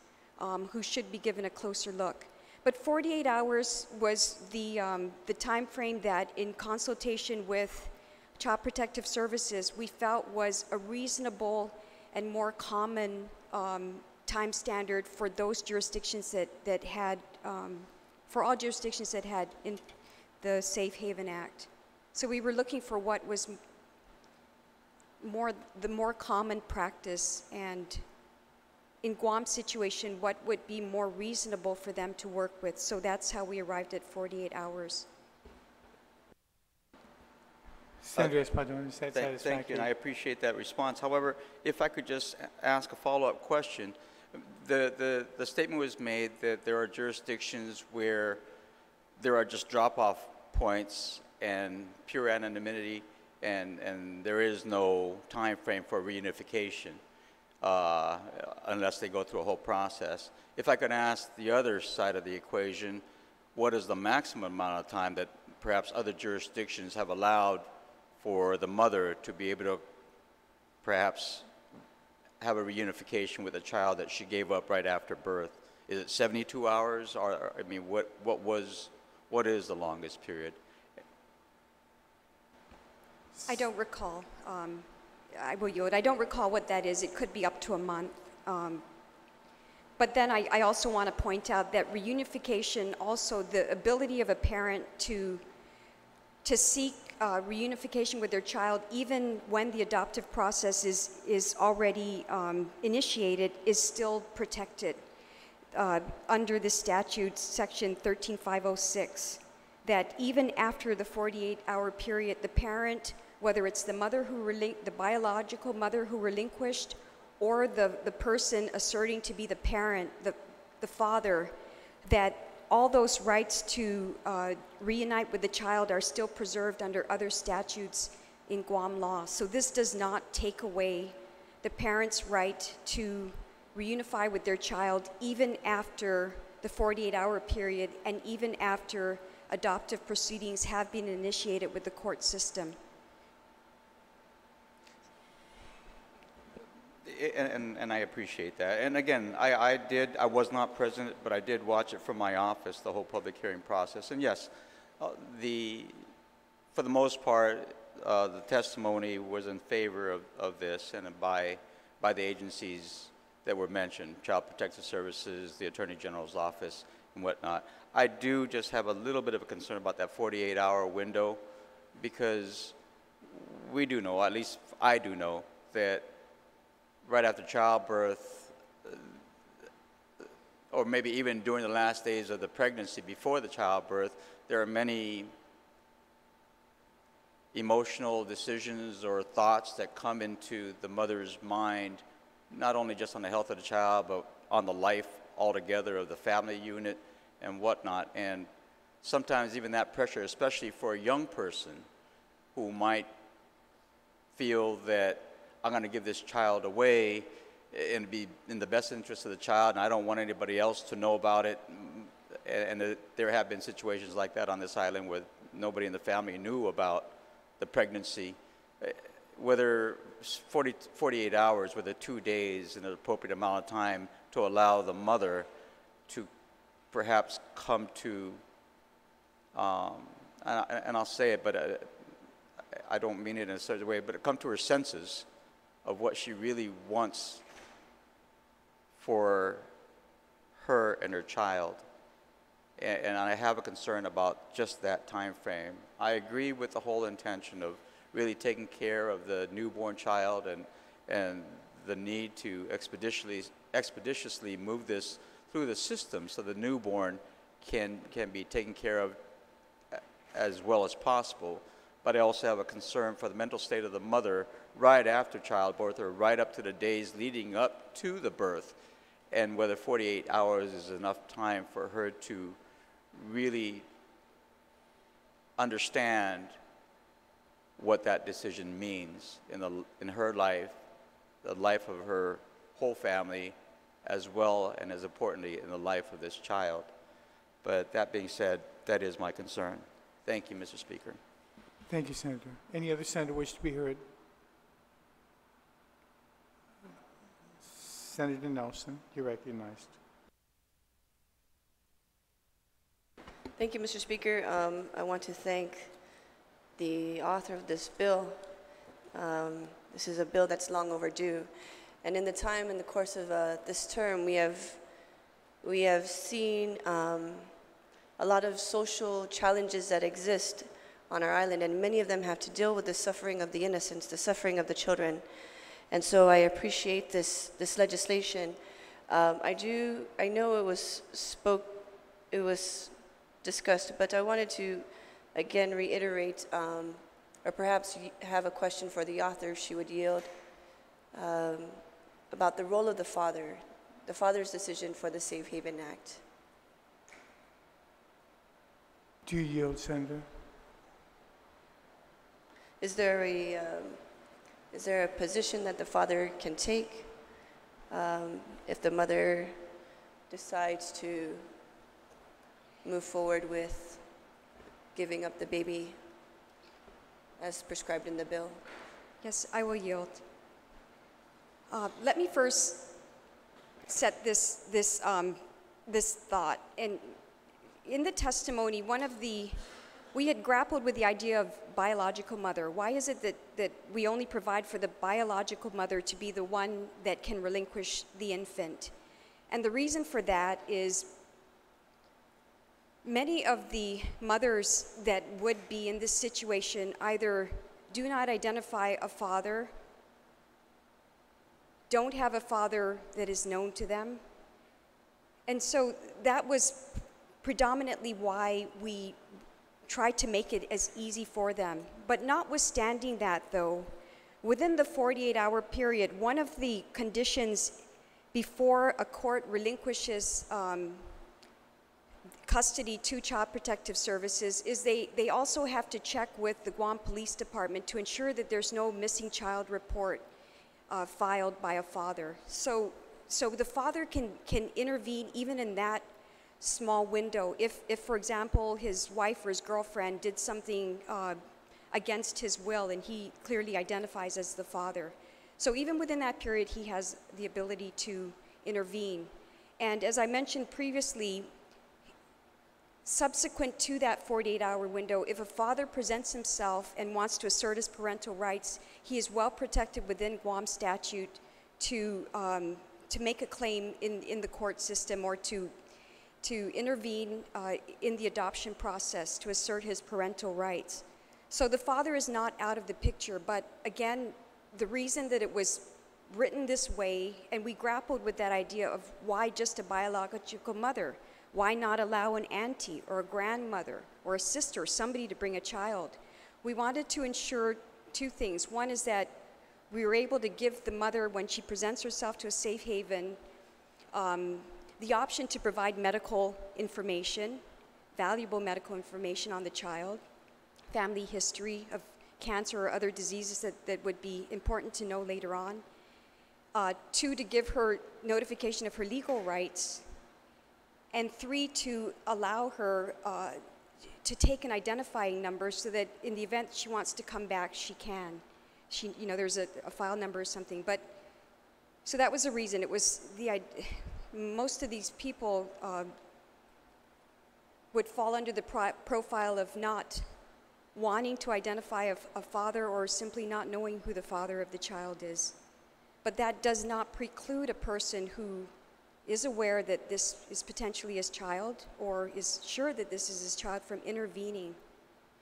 who should be given a closer look. But 48 hours was the time frame that, in consultation with Child Protective Services, we felt was a reasonable and more common time standard for those jurisdictions that had, for all jurisdictions that had in the Safe Haven Act. So we were looking for what was the more common practice, and in Guam's situation, what would be more reasonable for them to work with. So that's how we arrived at 48 hours. Senator Espadon, is that satisfactory? Thank you, and I appreciate that response. However, if I could just ask a follow-up question. The statement was made that there are jurisdictions where there are just drop-off points and pure anonymity, and there is no time frame for reunification unless they go through a whole process. If I could ask the other side of the equation, what is the maximum amount of time that perhaps other jurisdictions have allowed for the mother to be able to perhaps have a reunification with a child that she gave up right after birth? Is it 72 hours, or I mean, what is the longest period? I don't recall. I will yield. I don't recall what that is. It could be up to a month. But then I also want to point out that reunification, also the ability of a parent to seek reunification with their child, even when the adoptive process is already initiated, is still protected under the statute, section 13506, that even after the 48-hour period, the parent, whether it's the mother the biological mother who relinquished, or the person asserting to be the parent, the father, that all those rights to reunite with the child are still preserved under other statutes in Guam law. So this does not take away the parent's right to reunify with their child even after the 48-hour period and even after adoptive proceedings have been initiated with the court system. And I appreciate that. And again, I was not present, but I did watch it from my office, the whole public hearing process. And yes, for the most part, the testimony was in favor of this, and by the agencies that were mentioned, Child Protective Services, the Attorney General's office, and whatnot. I do just have a little bit of a concern about that 48-hour window, because we do know, at least I do know, that right after childbirth, or maybe even during the last days of the pregnancy before the childbirth, there are many emotional decisions or thoughts that come into the mother's mind, not only just on the health of the child, but on the life altogether of the family unit. and whatnot. And sometimes even that pressure, especially for a young person who might feel that I'm going to give this child away and be in the best interest of the child, and I don't want anybody else to know about it. And there have been situations like that on this island where nobody in the family knew about the pregnancy. Whether 48 hours, whether 2 days, an appropriate amount of time to allow the mother to perhaps come to, and I'll say it, but I don't mean it in a certain way, but come to her senses of what she really wants for her and her child. And I have a concern about just that time frame. I agree with the whole intention of really taking care of the newborn child and the need to expeditiously move this through the system so the newborn can be taken care of as well as possible. But I also have a concern for the mental state of the mother right after childbirth or right up to the days leading up to the birth, and whether 48 hours is enough time for her to really understand what that decision means in her life, the life of her whole family, as well and as importantly in the life of this child. But that being said, that is my concern. Thank you, Mr. Speaker. Thank you, Senator. Any other senator wish to be heard? Senator Nelson, you're recognized. Thank you, Mr. Speaker. I want to thank the author of this bill. This is a bill that's long overdue. And in the course of this term, we have seen a lot of social challenges that exist on our island, and many of them have to deal with the suffering of the innocents, the suffering of the children. And so I appreciate this legislation. I know it was discussed, but I wanted to again reiterate, or perhaps have a question for the author if she would yield, about the role of the father's decision for the Safe Haven Act. Do you yield, Senator? Is there a position that the father can take if the mother decides to move forward with giving up the baby as prescribed in the bill? Yes, I will yield. Let me first set this thought. And in the testimony, we had grappled with the idea of biological mother. Why is it that we only provide for the biological mother to be the one that can relinquish the infant? And the reason for that is many of the mothers that would be in this situation either do not identify a father, don't have a father that is known to them. And so that was predominantly why we tried to make it as easy for them. But notwithstanding that, though, within the 48-hour period, one of the conditions before a court relinquishes custody to Child Protective Services is they also have to check with the Guam Police Department to ensure that there's no missing child report filed by a father. So the father can intervene even in that small window. If, for example, his wife or his girlfriend did something against his will and he clearly identifies as the father. So even within that period, he has the ability to intervene. And as I mentioned previously, subsequent to that 48-hour window, if a father presents himself and wants to assert his parental rights, he is well protected within Guam statute to make a claim in the court system or to intervene in the adoption process to assert his parental rights. So the father is not out of the picture, but again, the reason that it was written this way, and we grappled with that idea of why just a biological mother? Why not allow an auntie or a grandmother or a sister, somebody to bring a child? We wanted to ensure two things. One is that we were able to give the mother, when she presents herself to a safe haven, the option to provide medical information, valuable medical information on the child, family history of cancer or other diseases that would be important to know later on. 2, to give her notification of her legal rights. And 3, to allow her to take an identifying number so that in the event she wants to come back, she can. There's a file number or something. But so that was the reason. It was most of these people would fall under the profile of not wanting to identify a father or simply not knowing who the father of the child is. But that does not preclude a person who is aware that this is potentially his child or is sure that this is his child from intervening.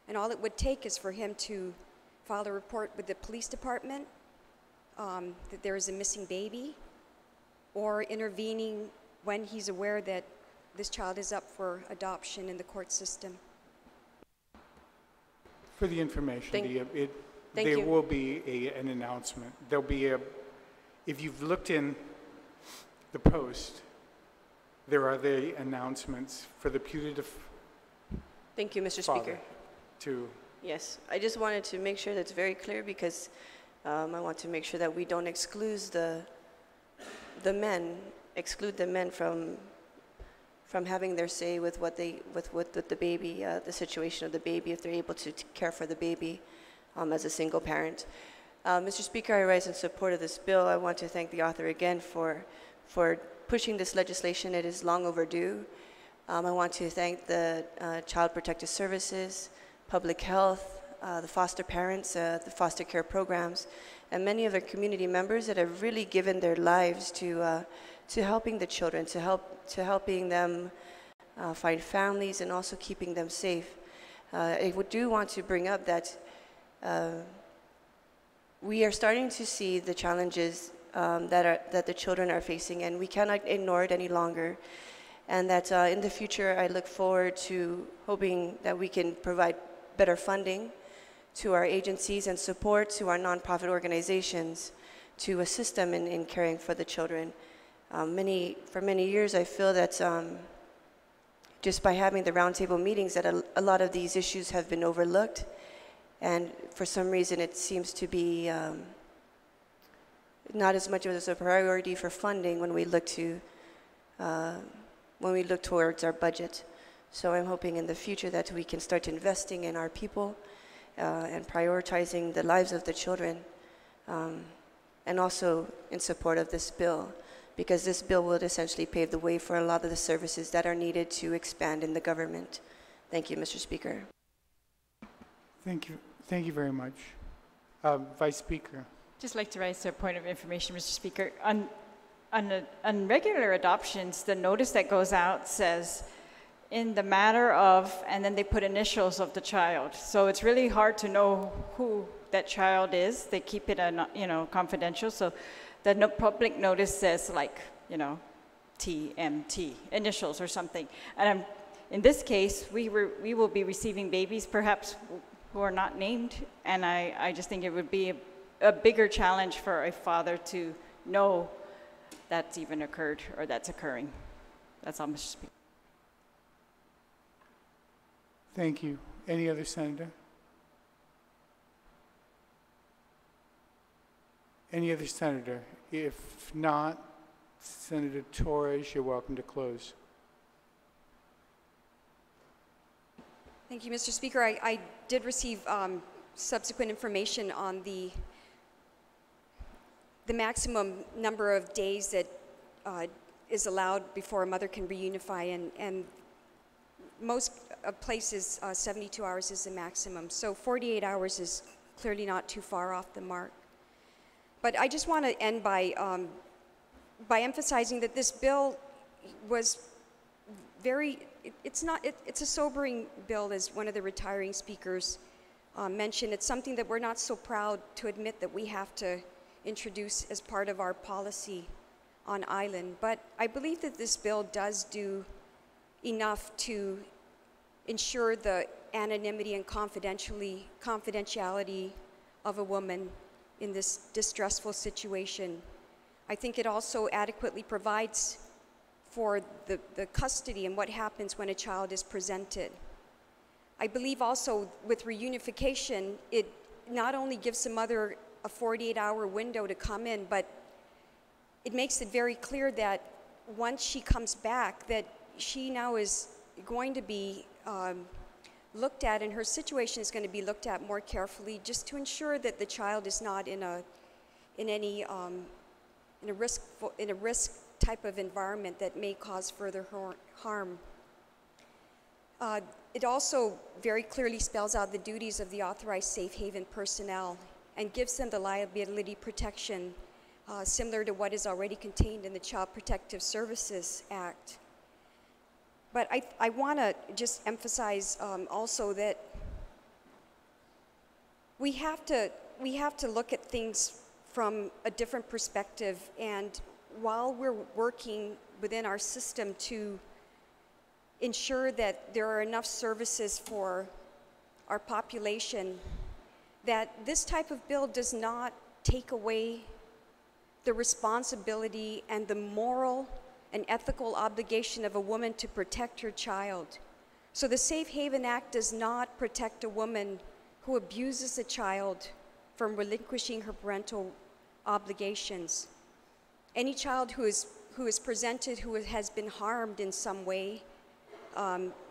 And all it would take is for him to file a report with the police department that there is a missing baby, or intervening when he's aware that this child is up for adoption in the court system. For the information, Thank there you. will be an announcement. There'll be if you've looked in the Post, there are the announcements for the putative Thank you, Mr. father Speaker. to Yes, I just wanted to make sure that's very clear because I want to make sure that we don't exclude the men from having their say with what with the baby, the situation of the baby, if they're able to care for the baby as a single parent. Mr. Speaker, I rise in support of this bill. I want to thank the author again for pushing this legislation. It is long overdue. I want to thank the Child Protective Services, Public Health, the foster parents, the foster care programs, and many of our community members that have really given their lives to helping the children, to helping them find families and also keeping them safe. I do want to bring up that we are starting to see the challenges that the children are facing, and we cannot ignore it any longer. And that in the future, I look forward to hoping that we can provide better funding to our agencies and support to our nonprofit organizations to assist them in caring for the children. For many years, I feel that just by having the roundtable meetings that a lot of these issues have been overlooked, and for some reason it seems to be not as much as a priority for funding when we look towards our budget. So I'm hoping in the future that we can start investing in our people and prioritizing the lives of the children, and also in support of this bill, because this bill will essentially pave the way for a lot of the services that are needed to expand in the government. Thank you, Mr. Speaker. Thank you. Thank you very much. Vice Speaker. Just like to raise a point of information, Mr. Speaker. On regular adoptions, the notice that goes out says, in the matter of, and then they put initials of the child. So it's really hard to know who that child is. They keep it, confidential. So the public notice says TMT, initials or something. And in this case, we will be receiving babies, perhaps who are not named. And I just think it would be a bigger challenge for a father to know that's even occurred or that's occurring. That's all, Mr. Speaker. Thank you. Any other senator? Any other senator? If not, Senator Torres, you're welcome to close. Thank you, Mr. Speaker. I did receive subsequent information on the maximum number of days that is allowed before a mother can reunify, and most places 72 hours is the maximum. So 48 hours is clearly not too far off the mark. But I just want to end by emphasizing that this bill was it's a sobering bill, as one of the retiring speakers mentioned. It's something that we're not so proud to admit that we have to introduce as part of our policy on island. But I believe that this bill does do enough to ensure the anonymity and confidentiality of a woman in this distressful situation. I think it also adequately provides for the custody and what happens when a child is presented. I believe also with reunification, it not only gives the mother a 48-hour window to come in, but it makes it very clear that once she comes back, that she now is going to be looked at, and her situation is going to be looked at more carefully, just to ensure that the child is not in a risk type of environment that may cause further harm. It also very clearly spells out the duties of the authorized safe haven personnel and gives them the liability protection similar to what is already contained in the Child Protective Services Act. But I want to just emphasize also that we have to look at things from a different perspective, and while we're working within our system to ensure that there are enough services for our population, that this type of bill does not take away the responsibility and the moral and ethical obligation of a woman to protect her child. So the Safe Haven Act does not protect a woman who abuses a child from relinquishing her parental obligations. Any child who is presented who has been harmed in some way,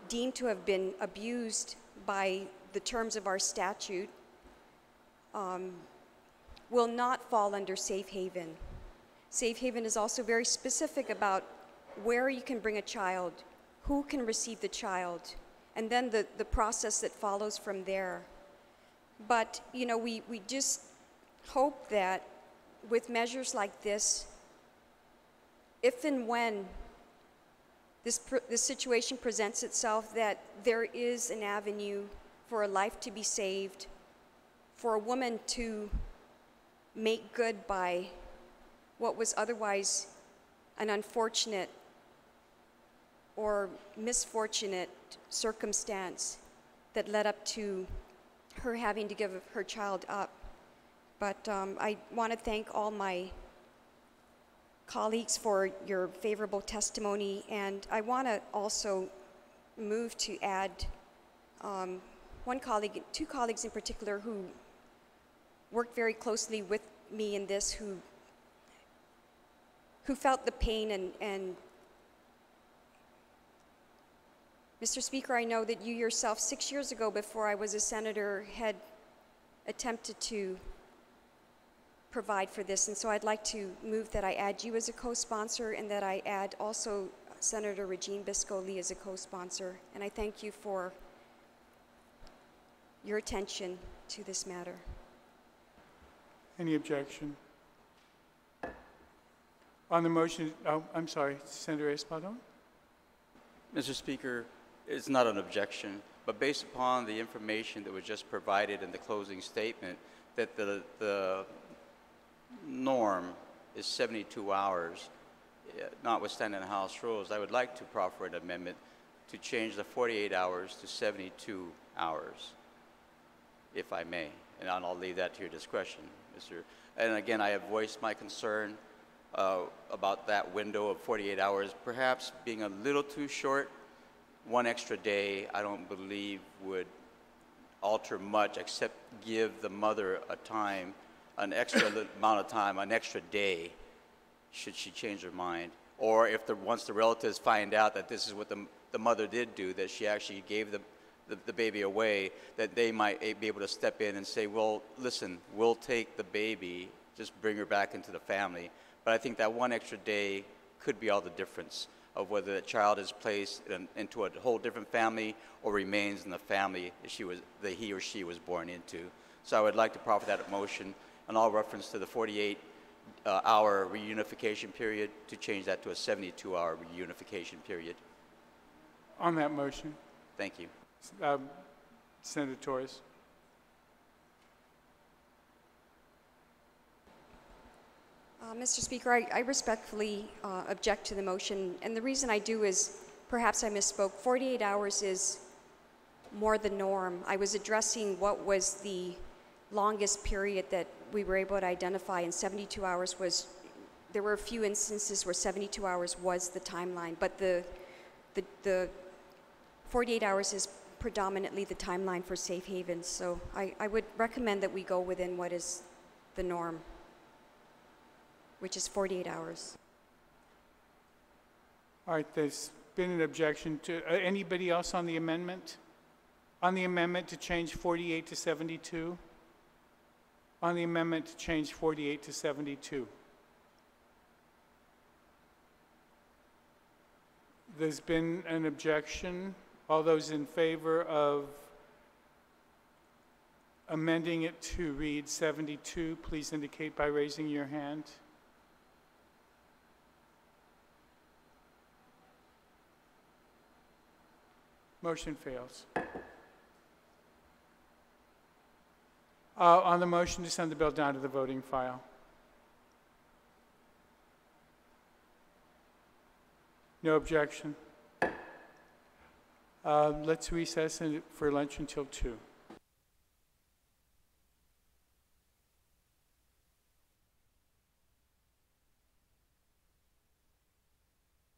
deemed to have been abused by the terms of our statute, will not fall under Safe Haven. Safe Haven is also very specific about where you can bring a child, who can receive the child, and then the process that follows from there. But, you know, we just hope that with measures like this, if and when this situation presents itself, that there is an avenue for a life to be saved, for a woman to make good by what was otherwise an unfortunate or misfortunate circumstance that led up to her having to give her child up. But I want to thank all my colleagues for your favorable testimony, and I want to also move to add two colleagues in particular who worked very closely with me in this, who felt the pain, and Mr. Speaker, I know that you yourself 6 years ago, before I was a senator, had attempted to provide for this, and so I'd like to move that I add you as a co-sponsor, and that I add also Senator Regine Bisco-Lee as a co-sponsor, and I thank you for your attention to this matter. Any objection? On the motion, oh, I'm sorry, Senator Espadon? Mr. Speaker, it's not an objection, but based upon the information that was just provided in the closing statement, that the norm is 72 hours, notwithstanding the House rules, I would like to proffer an amendment to change the 48 hours to 72 hours, if I may. And I'll leave that to your discretion, Mr. And again, I have voiced my concern about that window of 48 hours perhaps being a little too short. One extra day, I don't believe would alter much, except give the mother a time, an extra amount of time, an extra day, should she change her mind. Or if once the relatives find out that this is what the mother did do, that she actually gave the baby away, that they might be able to step in and say, well, listen, we'll take the baby, just bring her back into the family. But I think that one extra day could be all the difference of whether the child is placed into a whole different family or remains in the family that he or she was born into. So I would like to proffer that motion in all reference to the 48-hour reunification period, to change that to a 72-hour reunification period. On that motion? Thank you. Senator Torres. Mr. Speaker, I respectfully object to the motion, and the reason I do is perhaps I misspoke. 48 hours is more the norm. I was addressing what was the longest period that we were able to identify, and 72 hours was there were a few instances where 72 hours was the timeline, but the 48 hours is predominantly the timeline for safe havens. So I would recommend that we go within what is the norm, which is 48 hours. All right, there's been an objection to, anybody else on the amendment? On the amendment to change 48 to 72? On the amendment to change 48 to 72? There's been an objection. All those in favor of amending it to read 72, please indicate by raising your hand. Motion fails. On the motion to send the bill down to the voting file. No objection. Let's recess for lunch until 2.